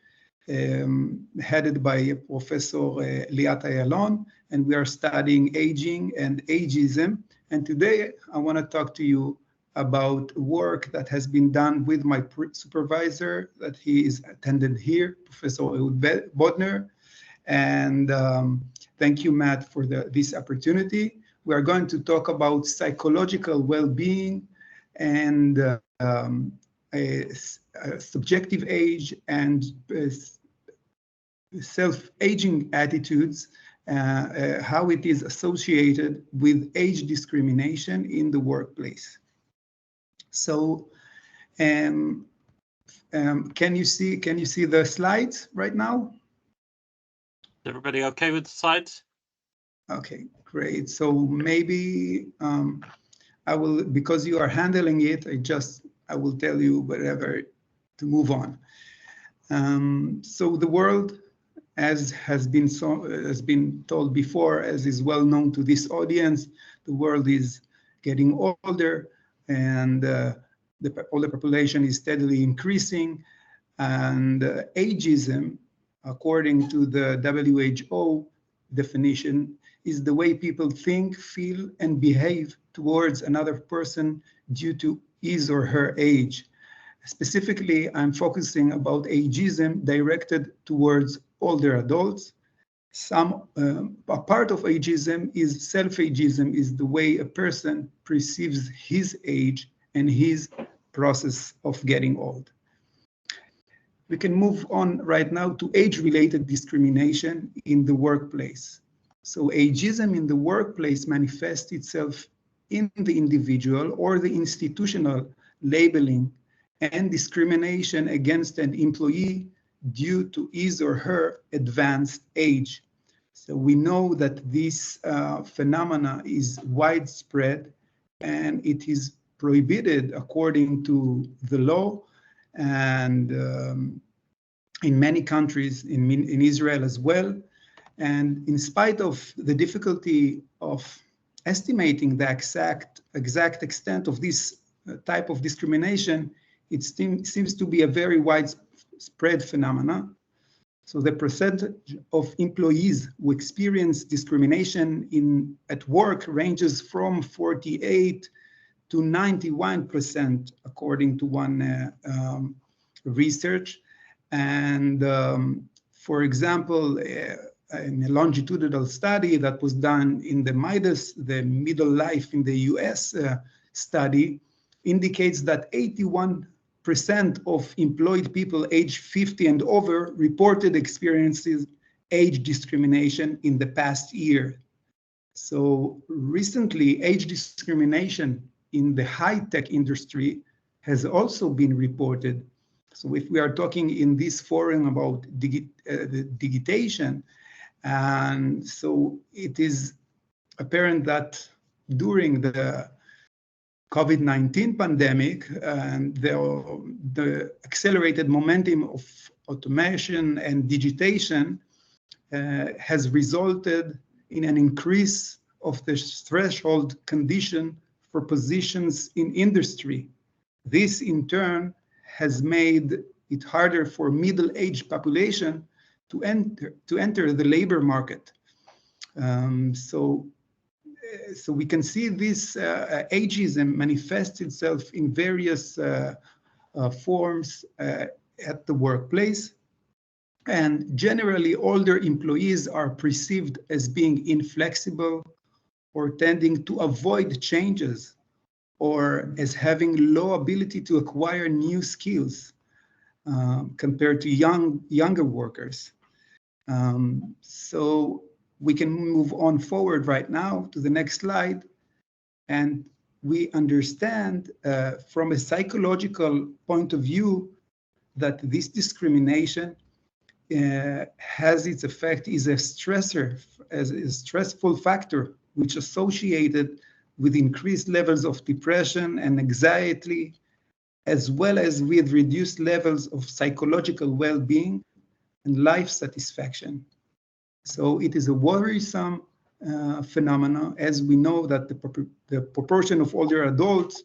headed by Professor Liat Ayalon. And we are studying aging and ageism. And today I want to talk to you about work that has been done with my supervisor, that he is attended here, Professor Ehud Bodner. And thank you, Matt, for this opportunity. We are going to talk about psychological well-being and subjective age and self-aging attitudes, how it is associated with age discrimination in the workplace. So, can you see the slides right now? Is everybody okay with the slides? Okay, great. So maybe I will, because you are handling it, I will tell you whatever to move on. So the world, as has been told before, as is well known to this audience, the world is getting older, and the older population is steadily increasing, and ageism, according to the WHO definition, is the way people think, feel, and behave towards another person due to his or her age. Specifically, I'm focusing about ageism directed towards older adults. A part of ageism is self-ageism, is the way a person perceives his age and his process of getting old. We can move on right now to age-related discrimination in the workplace. So ageism in the workplace manifests itself in the individual or the institutional labeling and discrimination against an employee due to his or her advanced age. So we know that this phenomena is widespread and it is prohibited according to the law, and in many countries, in Israel as well. And in spite of the difficulty of estimating the exact extent of this type of discrimination, it seems to be a very widespread phenomena. So the percentage of employees who experience discrimination at work ranges from 48 to 91%, according to one research. And for example, in a longitudinal study that was done in the MIDAS, the Middle Life in the US study, indicates that 81% of employed people aged 50 and over reported experiences age discrimination in the past year. So recently, age discrimination in the high-tech industry has also been reported. So if we are talking in this forum about digitation, and so it is apparent that during the COVID-19 pandemic and the accelerated momentum of automation and digitation has resulted in an increase of the threshold condition for positions in industry. This in turn has made it harder for middle-aged population to enter the labor market. So we can see this ageism manifests itself in various forms at the workplace. And generally, older employees are perceived as being inflexible or tending to avoid changes, or as having low ability to acquire new skills compared to younger workers. So we can move on forward right now to the next slide. And we understand from a psychological point of view that this discrimination has its effect, is a stressor, as a stressful factor, which associated with increased levels of depression and anxiety, as well as with reduced levels of psychological well-being and life satisfaction. So it is a worrisome phenomena, as we know that the proportion of older adults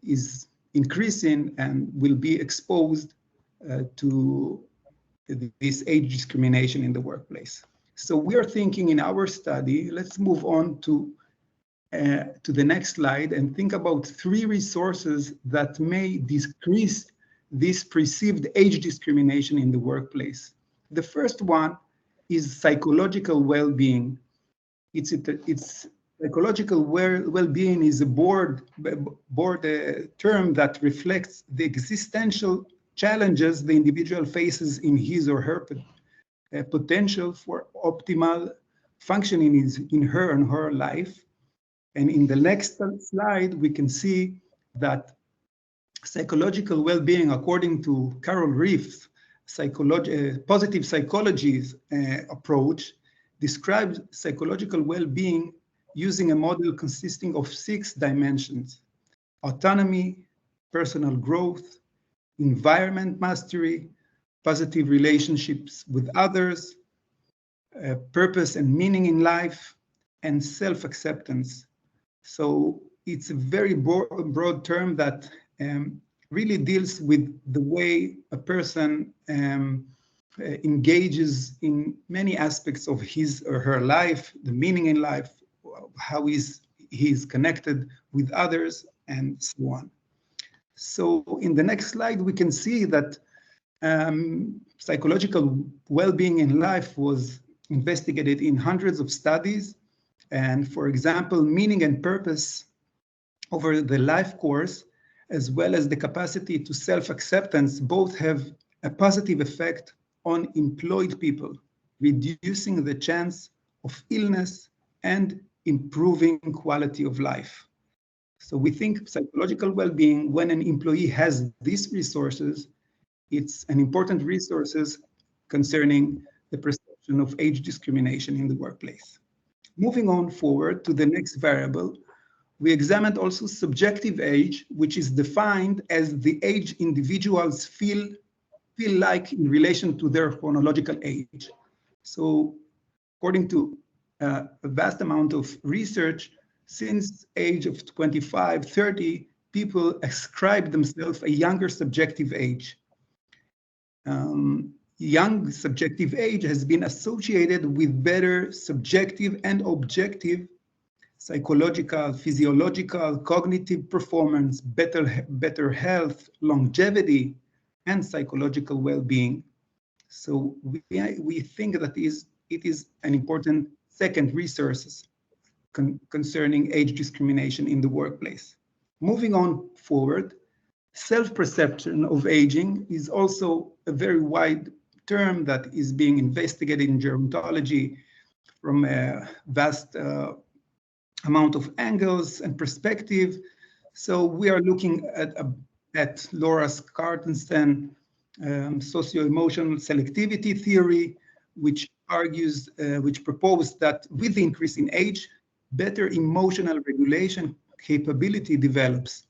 is increasing and will be exposed to this age discrimination in the workplace. So we are thinking in our study, let's move on to the next slide and think about 3 resources that may decrease this perceived age discrimination in the workplace. The first one is psychological well-being. It's psychological well-being is a broad term that reflects the existential challenges the individual faces in his or her potential for optimal functioning in her and her life. And in the next slide, we can see that psychological well-being, according to Carol Reef's positive psychology's approach, describes psychological well-being using a model consisting of 6 dimensions: autonomy, personal growth, environment mastery, positive relationships with others, purpose and meaning in life, and self-acceptance. So it's a very broad term that really deals with the way a person engages in many aspects of his or her life, the meaning in life, how he's connected with others, and so on. So in the next slide, we can see that psychological well-being in life was investigated in hundreds of studies. And for example, meaning and purpose over the life course, as well as the capacity to self-acceptance, both have a positive effect on employed people, reducing the chance of illness and improving quality of life. So we think psychological well-being, when an employee has these resources, it's an important resources concerning the perception of age discrimination in the workplace. Moving on forward to the next variable, we examined also subjective age, which is defined as the age individuals feel like in relation to their chronological age. So according to a vast amount of research, since age of 25, 30, people ascribe themselves a younger subjective age. Young subjective age has been associated with better subjective and objective psychological, physiological, cognitive performance, better health, longevity, and psychological well-being. So we think that it is an important second resource concerning age discrimination in the workplace. Moving on forward, self-perception of aging is also a very wide term that is being investigated in gerontology from a vast amount of angles and perspective. So we are looking at Laura Skartensen socio-emotional selectivity theory, which argues, which proposed that with the increase in age, better emotional regulation capability develops.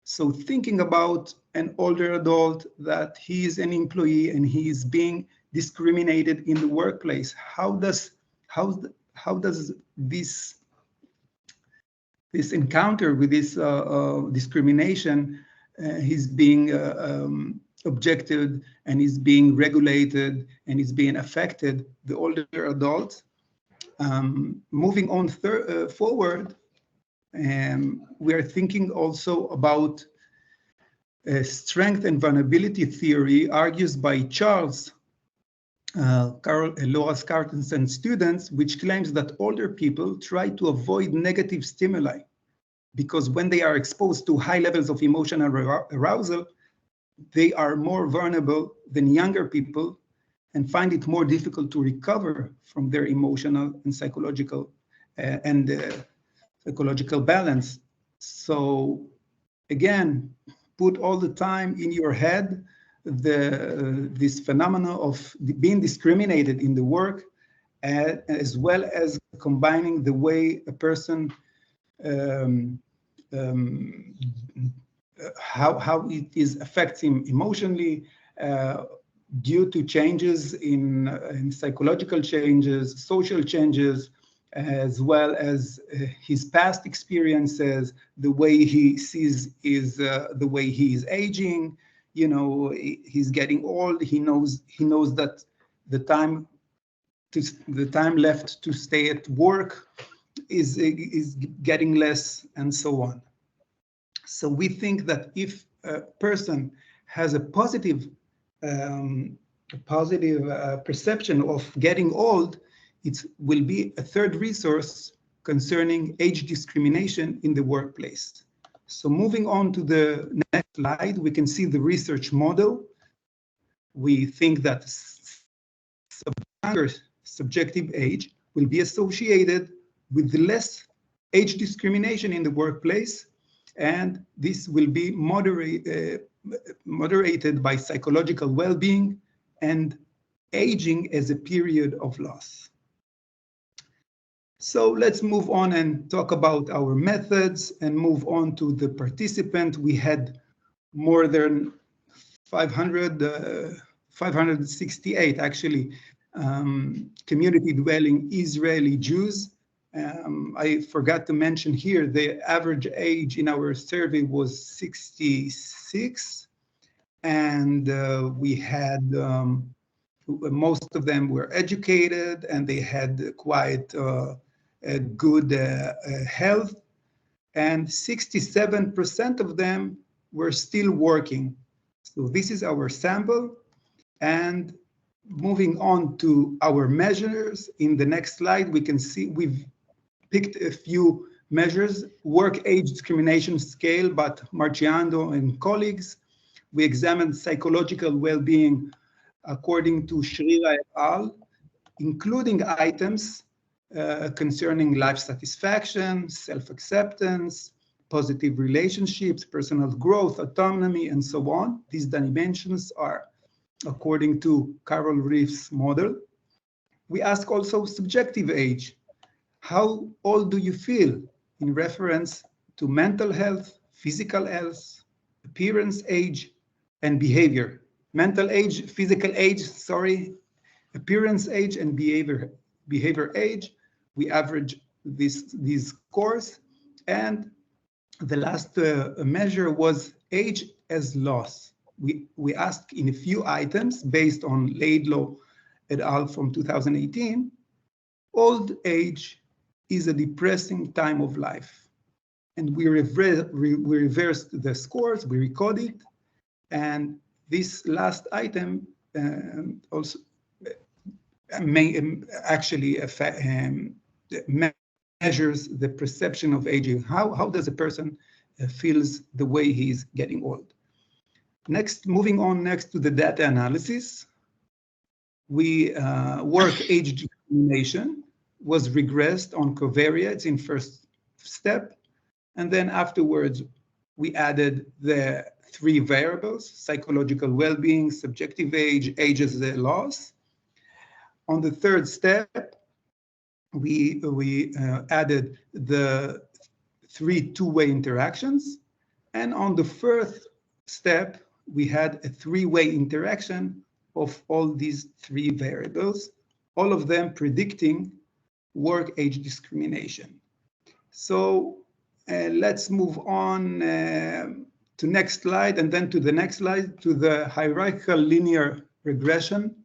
So thinking about an older adult that he is an employee and he is being discriminated in the workplace, how does this encounter with this discrimination, he's being objected and is being regulated and is being affected, the older adult. Moving on forward, we are thinking also about strength and vulnerability theory argues by Charles Laura Skartensen students, which claims that older people try to avoid negative stimuli because when they are exposed to high levels of emotional arousal, they are more vulnerable than younger people and find it more difficult to recover from their emotional and psychological balance. So again, put all the time in your head this phenomena of being discriminated in the work, as well as combining the way a person how it affects him emotionally due to changes in psychological changes, social changes, as well as his past experiences, the way he sees the way he is aging. You know, he's getting old. He knows that the time left to stay at work is getting less, and so on. So we think that if a person has a positive perception of getting old, it will be a third resource concerning age discrimination in the workplace. So moving on to the next slide, we can see the research model. We think that younger subjective age will be associated with less age discrimination in the workplace, and this will be moderated by psychological well-being and aging as a period of loss. So let's move on and talk about our methods and move on to the participant. We had more than 568 actually community dwelling Israeli Jews. I forgot to mention here the average age in our survey was 66, and we had most of them were educated and they had quite good health, and 67% of them were still working. So this is our sample, and moving on to our measures, in the next slide we can see we've picked a few measures. Work age discrimination scale, but Marciano and colleagues. We examined psychological well-being according to Shrira et al., including items concerning life satisfaction, self-acceptance, positive relationships, personal growth, autonomy, and so on. These dimensions are according to Carol Reef's model. We ask also subjective age. How old do you feel in reference to mental health, physical health, appearance age, and behavior? Mental age, physical age, sorry, appearance age, and behavior age. We average these scores. And the last measure was age as loss. We asked in a few items based on Laidlaw et al. From 2018, old age is a depressing time of life. And we reversed the scores, we recorded it, and this last item also may actually measures the perception of aging. How does a person feels the way he's getting old? Next, moving on next to the data analysis, we work age discrimination was regressed on covariates in first step, and then afterwards we added the 3 variables: psychological well-being, subjective age, age as a loss. On the third step, we added the 3 two-way interactions, and on the fourth step, we had a 3-way interaction of all these 3 variables, all of them predicting work age discrimination. So let's move on to next slide, and then to the next slide, to the hierarchical linear regression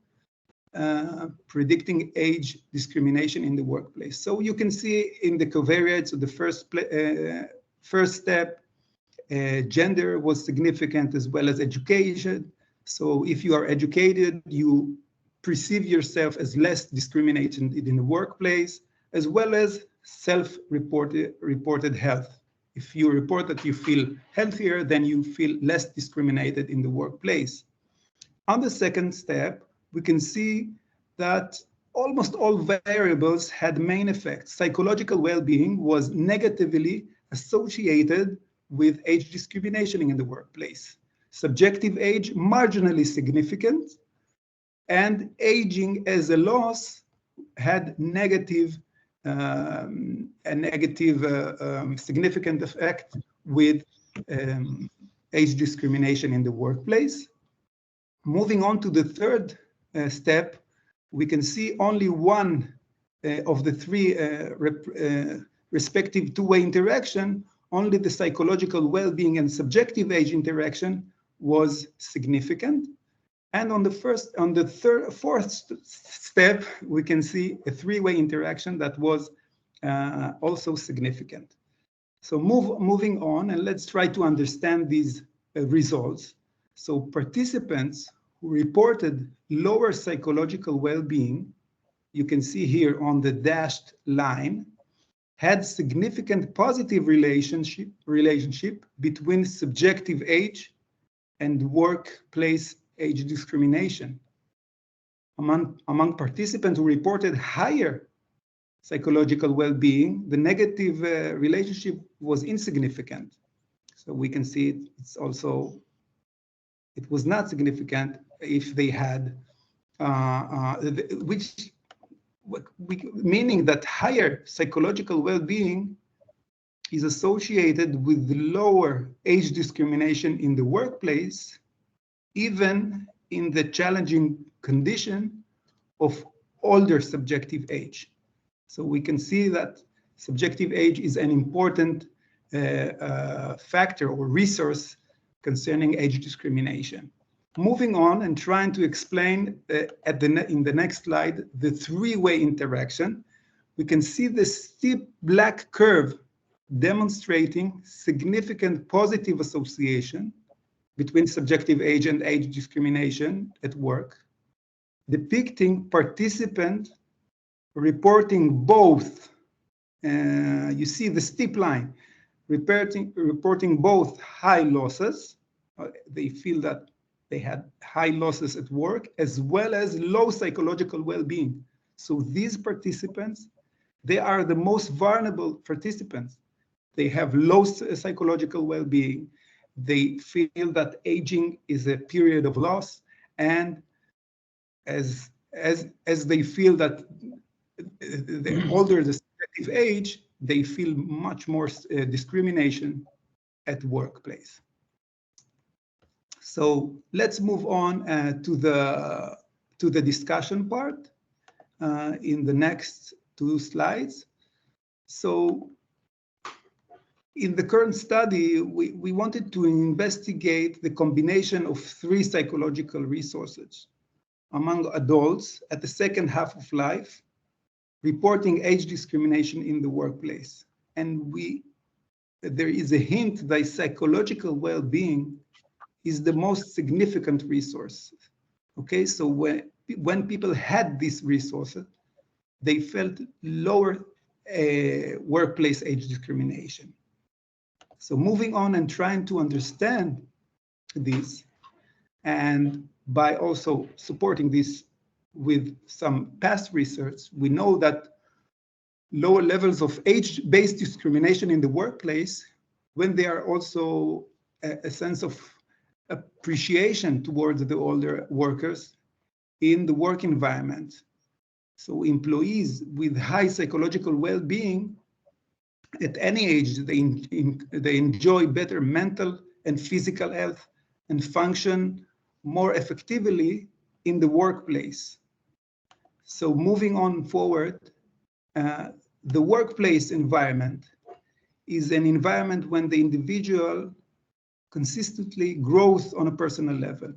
predicting age discrimination in the workplace. So you can see in the covariates of the first step, gender was significant as well as education. So if you are educated, you perceive yourself as less discriminated in the workplace, as well as self-reported health. If you report that you feel healthier, then you feel less discriminated in the workplace. On the second step, we can see that almost all variables had main effects. Psychological well-being was negatively associated with age discrimination in the workplace. Subjective age, marginally significant, and aging as a loss had significant effect with age discrimination in the workplace. Moving on to the third step, we can see only one of the 3 respective two-way interaction, only the psychological well-being and subjective age interaction was significant. And on the fourth step, we can see a 3-way interaction that was also significant. So moving on, and let's try to understand these results. So participants who reported lower psychological well-being, you can see here on the dashed line, had significant positive relationship between subjective age and workplace age discrimination. Among participants who reported higher psychological well-being, the negative relationship was insignificant. So we can see it was not significant if they had, meaning that higher psychological well-being is associated with lower age discrimination in the workplace, even in the challenging condition of older subjective age. So we can see that subjective age is an important factor or resource concerning age discrimination. Moving on and trying to explain in the next slide the three-way interaction, we can see the steep black curve demonstrating significant positive association between subjective age and age discrimination at work, depicting participant reporting both, you see the steep line, reporting both high losses, they feel that they had high losses at work, as well as low psychological well-being. So these participants, they are the most vulnerable participants. They have low psychological well-being. They feel that aging is a period of loss, and as they feel that the older the subjective age, they feel much more discrimination at workplace. So let's move on to the discussion part in the next two slides. So in the current study, we wanted to investigate the combination of three psychological resources among adults at the second half of life, reporting age discrimination in the workplace. And there is a hint that psychological well-being is the most significant resource. Okay, so when people had these resources, they felt lower workplace age discrimination. So moving on and trying to understand this, and by also supporting this with some past research, we know that lower levels of age-based discrimination in the workplace, when there are also a sense of appreciation towards the older workers in the work environment. So employees with high psychological well-being, at any age, they enjoy better mental and physical health and function more effectively in the workplace. So moving on forward, the workplace environment is an environment when the individual consistently grows on a personal level.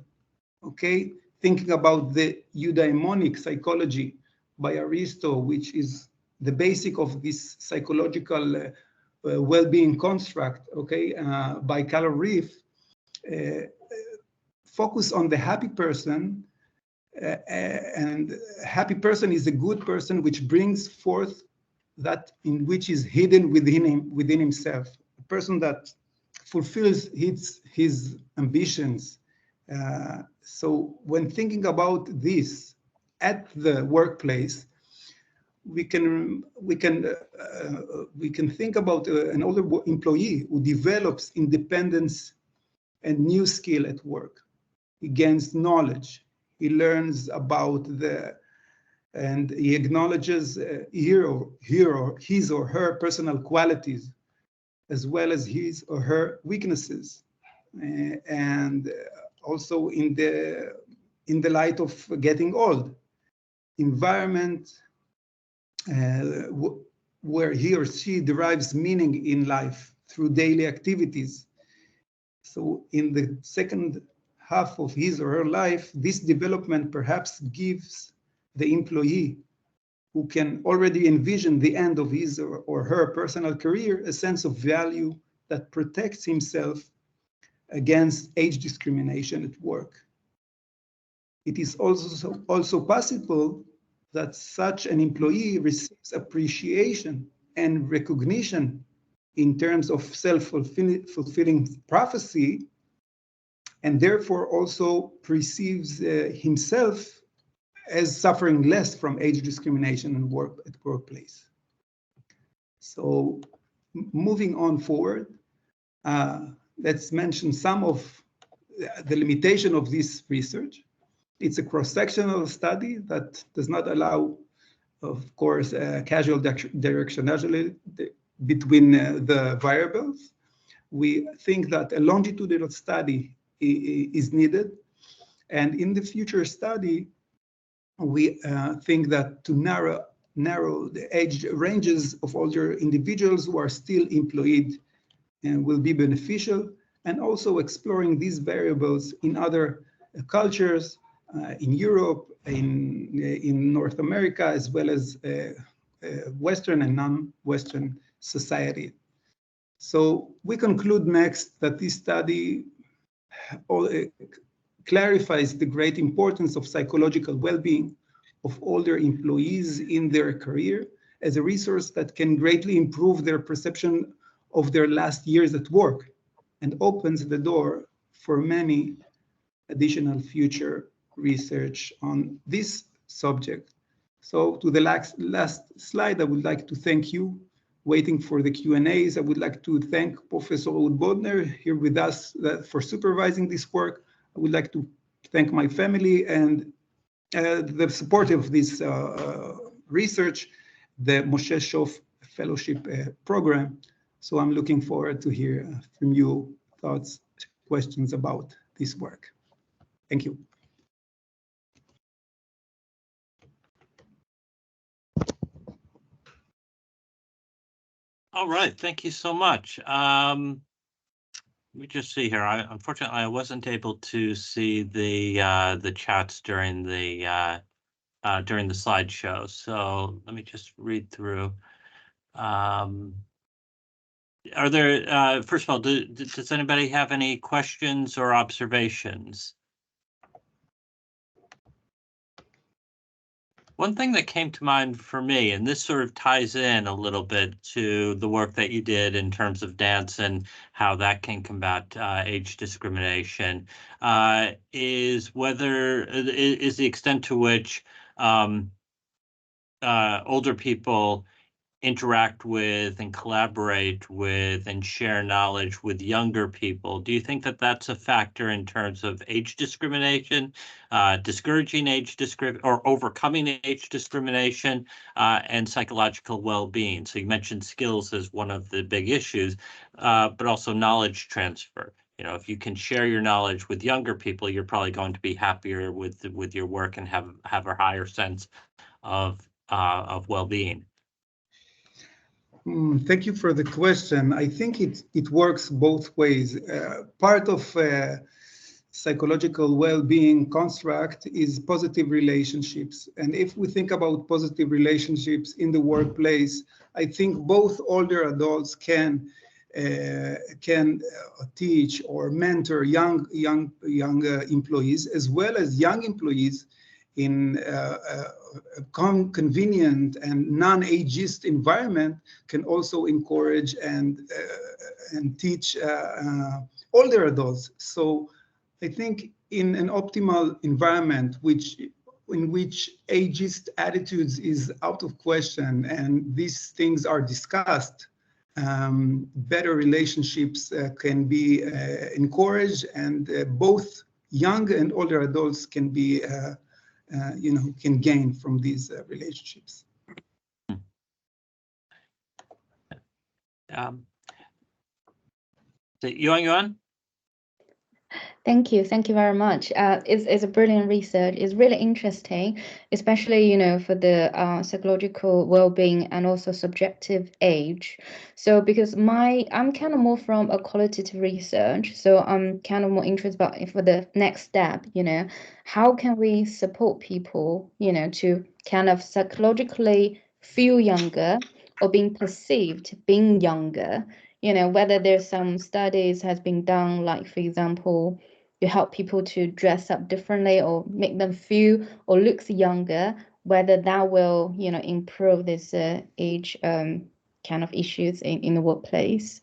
Okay, thinking about the eudaimonic psychology by Aristotle, which is the basic of this psychological well-being construct, okay, by Carol Reef, focus on the happy person, and a happy person is a good person which brings forth that in which is hidden within himself, a person that fulfills his ambitions. So when thinking about this at the workplace, we can think about an older employee who develops independence and new skill at work. He gains knowledge. He learns about and he acknowledges his or her personal qualities, as well as his or her weaknesses, and also in the light of getting old, environment where he or she derives meaning in life through daily activities. So in the second half of his or her life, this development perhaps gives the employee who can already envision the end of his or her personal career a sense of value that protects himself against age discrimination at work. It is also possible that such an employee receives appreciation and recognition in terms of self-fulfilling prophecy, and therefore also perceives himself as suffering less from age discrimination and workplace. So moving on forward, let's mention some of the limitation of this research. It's a cross-sectional study that does not allow, of course, casual directionality between the variables. We think that a longitudinal study is needed. And in the future study, we think that to narrow the age ranges of older individuals who are still employed will be beneficial, and also exploring these variables in other cultures, in Europe, in North America, as well as Western and non-Western society. So we conclude next that this study clarifies the great importance of psychological well-being of older employees in their career as a resource that can greatly improve their perception of their last years at work, and opens the door for many additional future research on this subject. So to the last slide, I would like to thank you. Waiting for the Q&As, I would like to thank Professor Ruud Bodner here with us for supervising this work. I would like to thank my family and the support of this research, the Moshe Shof Fellowship Program. So I'm looking forward to hear from you thoughts, questions about this work. Thank you. All right, thank you so much. Let me just see here. Unfortunately, I wasn't able to see the chats during the slideshow. So let me just read through. Are there? First of all, does anybody have any questions or observations? One thing that came to mind for me, and this sort of ties in a little bit to the work that you did in terms of dance and how that can combat age discrimination, is the extent to which older people interact with and collaborate with and share knowledge with younger people. Do you think that that's a factor in terms of age discrimination, discouraging age discrimination, or overcoming age discrimination, and psychological well-being? So you mentioned skills as one of the big issues, but also knowledge transfer. You know, if you can share your knowledge with younger people, you're probably going to be happier with your work and have a higher sense of well-being. Thank you for the question. I think it works both ways. Part of psychological well-being construct is positive relationships. And if we think about positive relationships in the workplace, I think both older adults can teach or mentor young employees, as well as young employees in a convenient and non-ageist environment can also encourage and teach older adults. So I think in an optimal environment in which ageist attitudes is out of question and these things are discussed, better relationships can be encouraged, and both young and older adults can be can gain from these relationships. Yuanyuan? Thank you very much. It's a brilliant research. It's really interesting, especially for the psychological well-being and also subjective age. So because I'm kind of more from a qualitative research, so I'm kind of more interested about for the next step. How can we support people, to kind of psychologically feel younger or being perceived being younger. Whether there's some studies has been done, like for example, you help people to dress up differently or make them feel or look younger, whether that will, improve this age kind of issues in the workplace?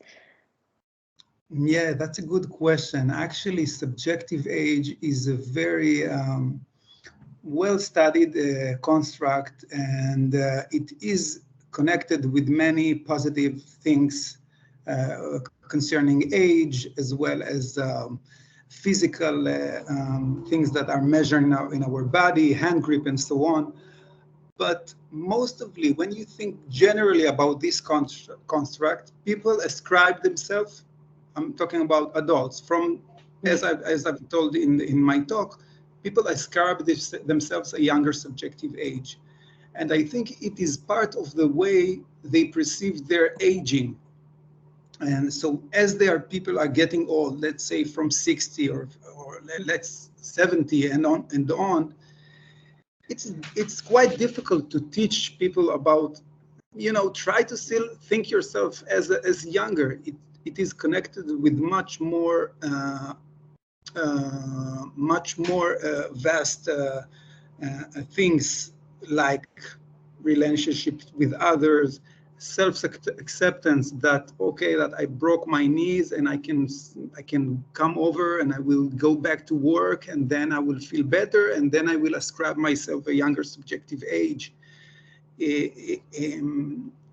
Yeah, that's a good question. Actually, subjective age is a very well-studied construct, and it is connected with many positive things concerning age, as well as physical things that are measured in our body, hand grip, and so on. But mostly, when you think generally about this construct, people ascribe themselves, I'm talking about adults, from, as I've told in my talk, people ascribe themselves a younger subjective age. And I think it is part of the way they perceive their aging. And so as people are getting old, let's say from 60 or let's 70 and on, it's quite difficult to teach people about, try to still think yourself as younger. It is connected with much more vast things, like relationships with others, self-acceptance that, okay, that I broke my knees and I can come over and I will go back to work, and then I will feel better, and then I will ascribe myself a younger subjective age.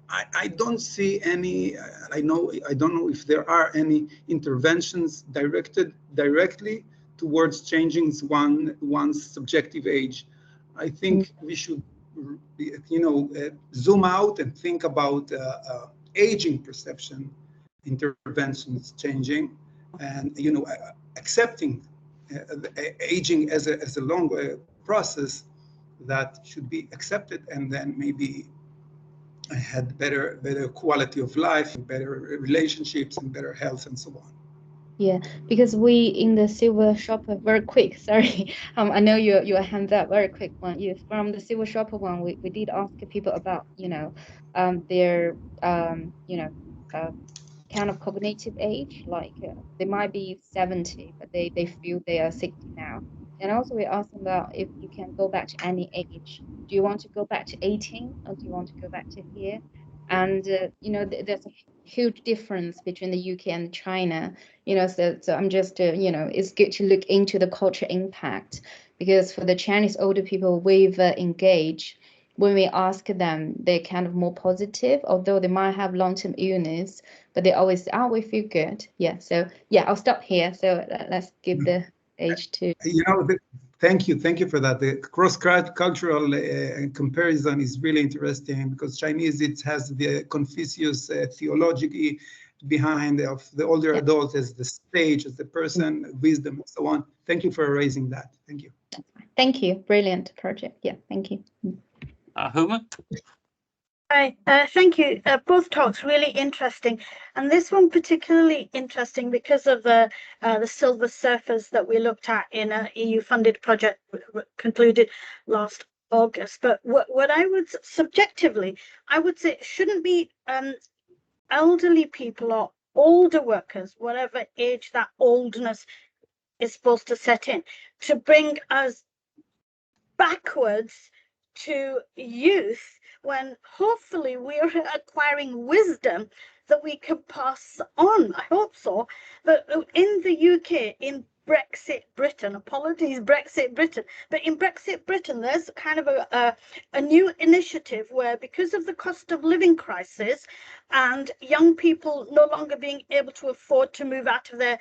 I don't see any, I don't know if there are any interventions directly towards changing one's subjective age. I think we should, zoom out and think about aging perception interventions changing, and accepting aging as a long process that should be accepted, and then maybe I had better quality of life, better relationships, and better health, and so on. Yeah, because we in the silver shopper, very quick, sorry. I know your hands up, very quick one. Yes, from the silver shopper one, we did ask people about, their kind of cognitive age, like they might be 70, but they feel they are 60 now. And also we asked them about if you can go back to any age. Do you want to go back to 18, or do you want to go back to here? And there's a huge difference between the UK and China. So I'm just it's good to look into the culture impact, because for the Chinese older people we've engaged, when we ask them, they're kind of more positive, although they might have long-term illness, but they always say, oh, we feel good. Yeah, so yeah, I'll stop here. So let's give the age to. Thank you for that. The cross-cultural comparison is really interesting, because Chinese, it has the Confucius theology behind of the older adult as the sage, as the person, wisdom, and so on. Thank you for raising that. Thank you. Thank you. Brilliant project. Yeah, thank you. Huma? Hi, thank you. Both talks really interesting, and this one particularly interesting because of the silver surfers that we looked at in an EU-funded project concluded last August. But what I would subjectively, I would say it shouldn't be elderly people or older workers, whatever age that oldness is supposed to set in, to bring us backwards to youth, when hopefully we're acquiring wisdom that we can pass on. I hope so. But in the UK, in Brexit Britain, apologies, Brexit Britain, but in Brexit Britain, there's kind of a new initiative where, because of the cost of living crisis and young people no longer being able to afford to move out of their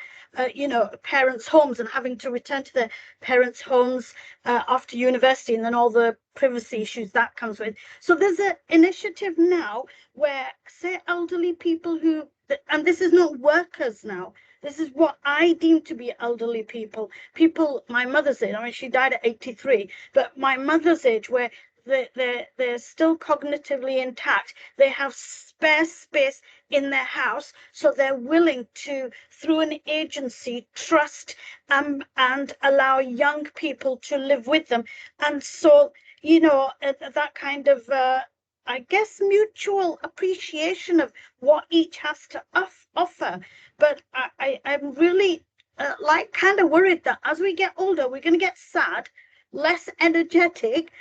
parents' homes and having to return to their parents' homes after university, and then all the privacy issues that comes with. So there's an initiative now where, say, elderly people who, and this is not workers now, this is what I deem to be elderly people my mother's age. I mean, she died at 83, but my mother's age, where they're still cognitively intact, they have spare space in their house, so they're willing to, through an agency, trust and allow young people to live with them. And so, that kind of I guess mutual appreciation of what each has to offer. But I'm really kind of worried that as we get older, we're going to get sad, less energetic,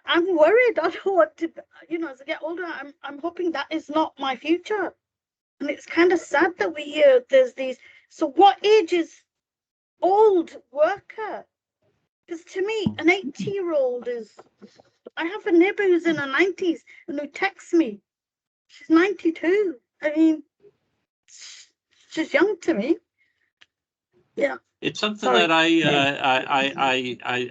I'm worried. I don't want to, as I get older, I'm hoping that is not my future. And it's kind of sad that we hear there's these. So what age is old worker? Because to me, an 80-year-old is. I have a neighbor who's in her 90s and who texts me. She's 92. I mean, she's young to me. Yeah. It's something Sorry. that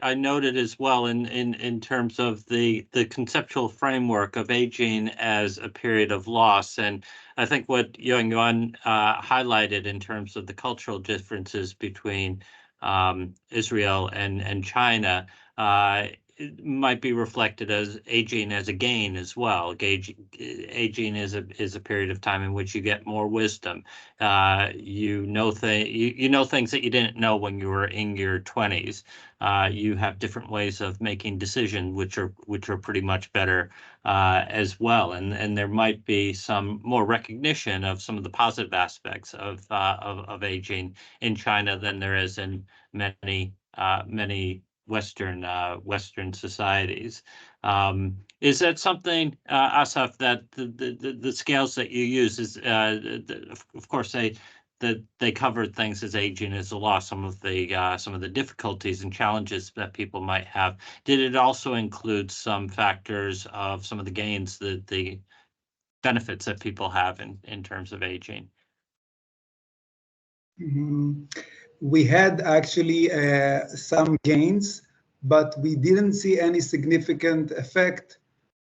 I noted as well in terms of the conceptual framework of aging as a period of loss, and I think what Yuanyuan highlighted in terms of the cultural differences between Israel and China it might be reflected as aging as a gain as well. Aging is a period of time in which you get more wisdom. You know things that you didn't know when you were in your 20s. You have different ways of making decisions, which are pretty much better as well. And there might be some more recognition of some of the positive aspects of aging in China than there is in many Western societies. Is that something, Assaf, that the scales that you use is, of course, they covered things as aging as a loss, some of the difficulties and challenges that people might have. Did it also include some factors of some of the gains, the benefits that people have in terms of aging? We had actually some gains, but we didn't see any significant effect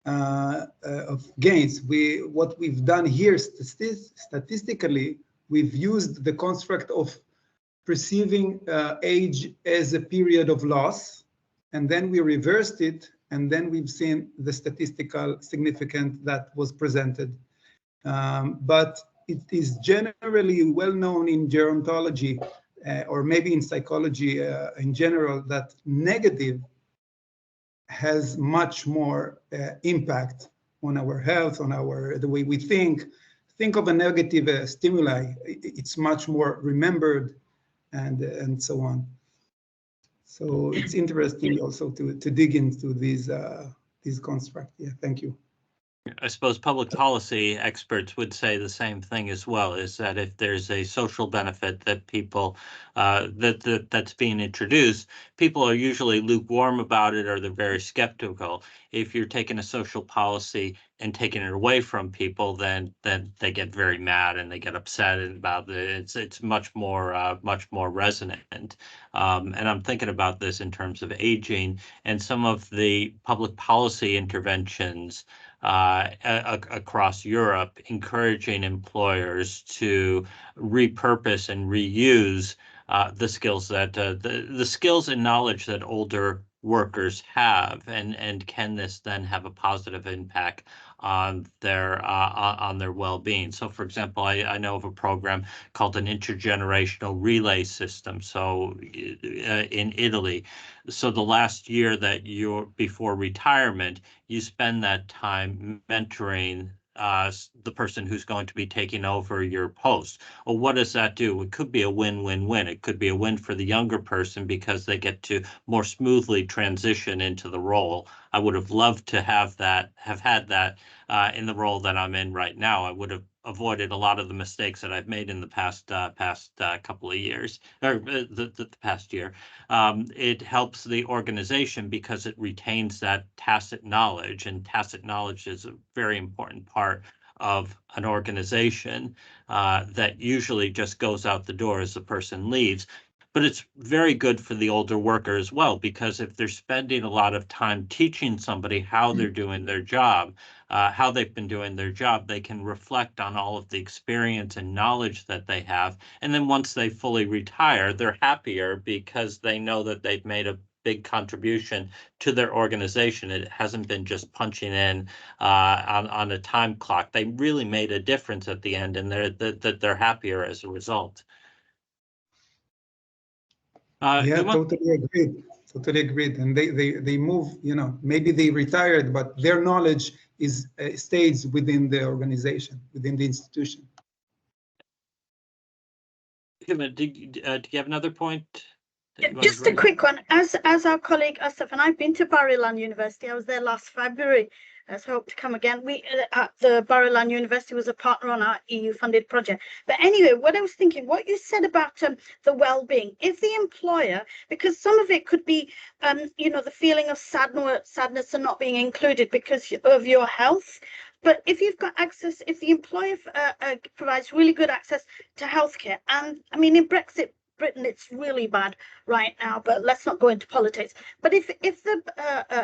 of gains. What we've done here statistically, we've used the construct of perceiving age as a period of loss, and then we reversed it, and then we've seen the statistical significance that was presented. But it is generally well known in gerontology, or maybe in psychology in general, that negative has much more impact on our health, on the way we think. Think of a negative stimuli; it's much more remembered, and so on. So it's interesting also to dig into these constructs. Yeah, thank you. I suppose public policy experts would say the same thing as well, is that if there's a social benefit that people that's being introduced, people are usually lukewarm about it, or they're very skeptical. If you're taking a social policy and taking it away from people, then they get very mad and they get upset about it. It's much more resonant. And I'm thinking about this in terms of aging and some of the public policy interventions across Europe, encouraging employers to repurpose and reuse the skills that the skills and knowledge that older workers have, and can this then have a positive impact on their well-being? So, for example, I know of a program called an intergenerational relay system. So, in Italy, so the last year that you're before retirement, you spend that time mentoring the person who's going to be taking over your post. Well, what does that do? It could be a win-win-win. It could be a win for the younger person because they get to more smoothly transition into the role. I would have loved to have had that in the role that I'm in right now. I would have avoided a lot of the mistakes that I've made in the past couple of years, or the past year. It helps the organization because it retains that tacit knowledge, and tacit knowledge is a very important part of an organization that usually just goes out the door as the person leaves. But it's very good for the older worker as well, because if they're spending a lot of time teaching somebody how they're doing their job, how they've been doing their job, they can reflect on all of the experience and knowledge that they have. And then once they fully retire, they're happier because they know that they've made a big contribution to their organization. It hasn't been just punching in on a time clock. They really made a difference at the end, and they're happier as a result. Yeah, totally agreed. Totally agreed. And they move, maybe they retired, but their knowledge is stays within the organization, within the institution. Do you have another point that you wanted Just to a raise? quick one. As our colleague Assaf and I've been to Barilan University. I was there last February. Let's hope to come again. We at the Barilan University was a partner on our EU-funded project. But anyway, what I was thinking, what you said about the well-being, if the employer, because some of it could be, you know, the feeling of sadness and not being included because of your health. But if you've got access, if the employer provides really good access to healthcare, and I mean, in Britain, it's really bad right now, but let's not go into politics. But if the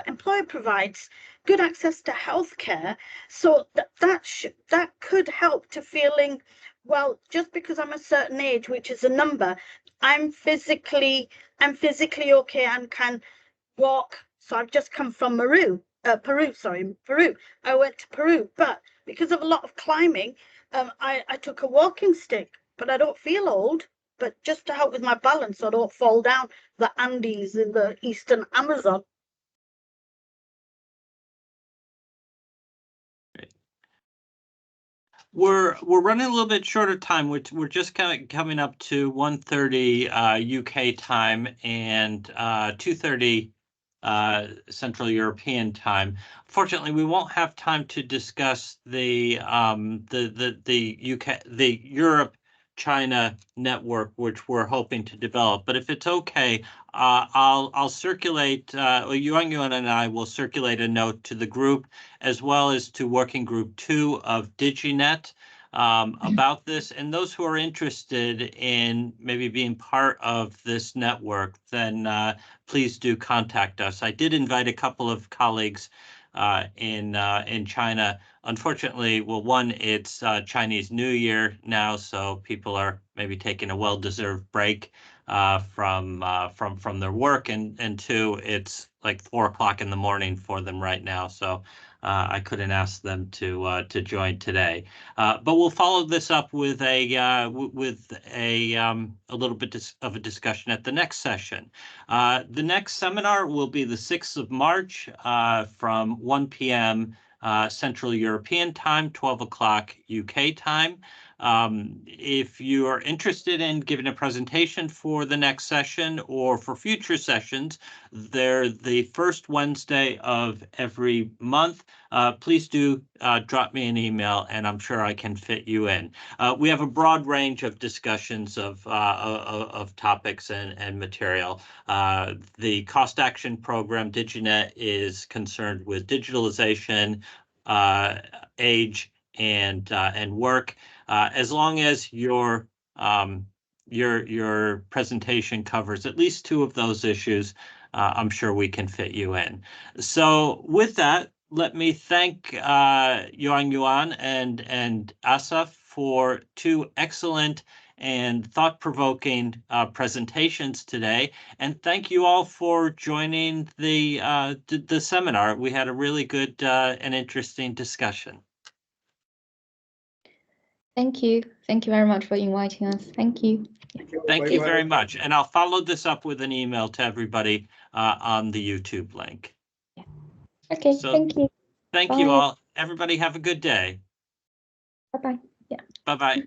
employer provides good access to healthcare, so that could help to feeling, well, just because I'm a certain age, which is a number, I'm physically okay and can walk. So I've just come from Peru. I went to Peru, but because of a lot of climbing, I took a walking stick, but I don't feel old. But just to help with my balance, so I don't fall down the Andes in the eastern Amazon. We're running a little bit short of time. We're just kind of coming up to 1:30 UK time and 2:30 Central European time. Fortunately, we won't have time to discuss the Europe China network, which we're hoping to develop. But if it's okay, I'll circulate. Yuanyuan and I will circulate a note to the group as well as to Working Group 2 of Diginet about this. And those who are interested in maybe being part of this network, then please do contact us. I did invite a couple of colleagues in China. Unfortunately, well, one, it's Chinese New Year now, so people are maybe taking a well-deserved break from their work, and two, it's like 4 o'clock in the morning for them right now, so I couldn't ask them to join today. But we'll follow this up with a little bit of a discussion at the next session. The next seminar will be the 6th of March from 1 p.m. Central European time, 12 o'clock UK time. If you are interested in giving a presentation for the next session or for future sessions, they're the first Wednesday of every month. Please do drop me an email, and I'm sure I can fit you in. We have a broad range of discussions of topics and material. The Cost Action Program, Diginet, is concerned with digitalization, age, and work. As long as your presentation covers at least 2 of those issues, I'm sure we can fit you in. So with that, let me thank Yuanyuan and Assaf for 2 excellent and thought-provoking presentations today, and thank you all for joining the seminar. We had a really good and interesting discussion. Thank you. Thank you very much for inviting us. Thank you. Thank you very much. And I'll follow this up with an email to everybody on the YouTube link. Okay, So, thank you. Thank Bye. you all. Everybody have a good day. Bye-bye. Yeah. Bye-bye.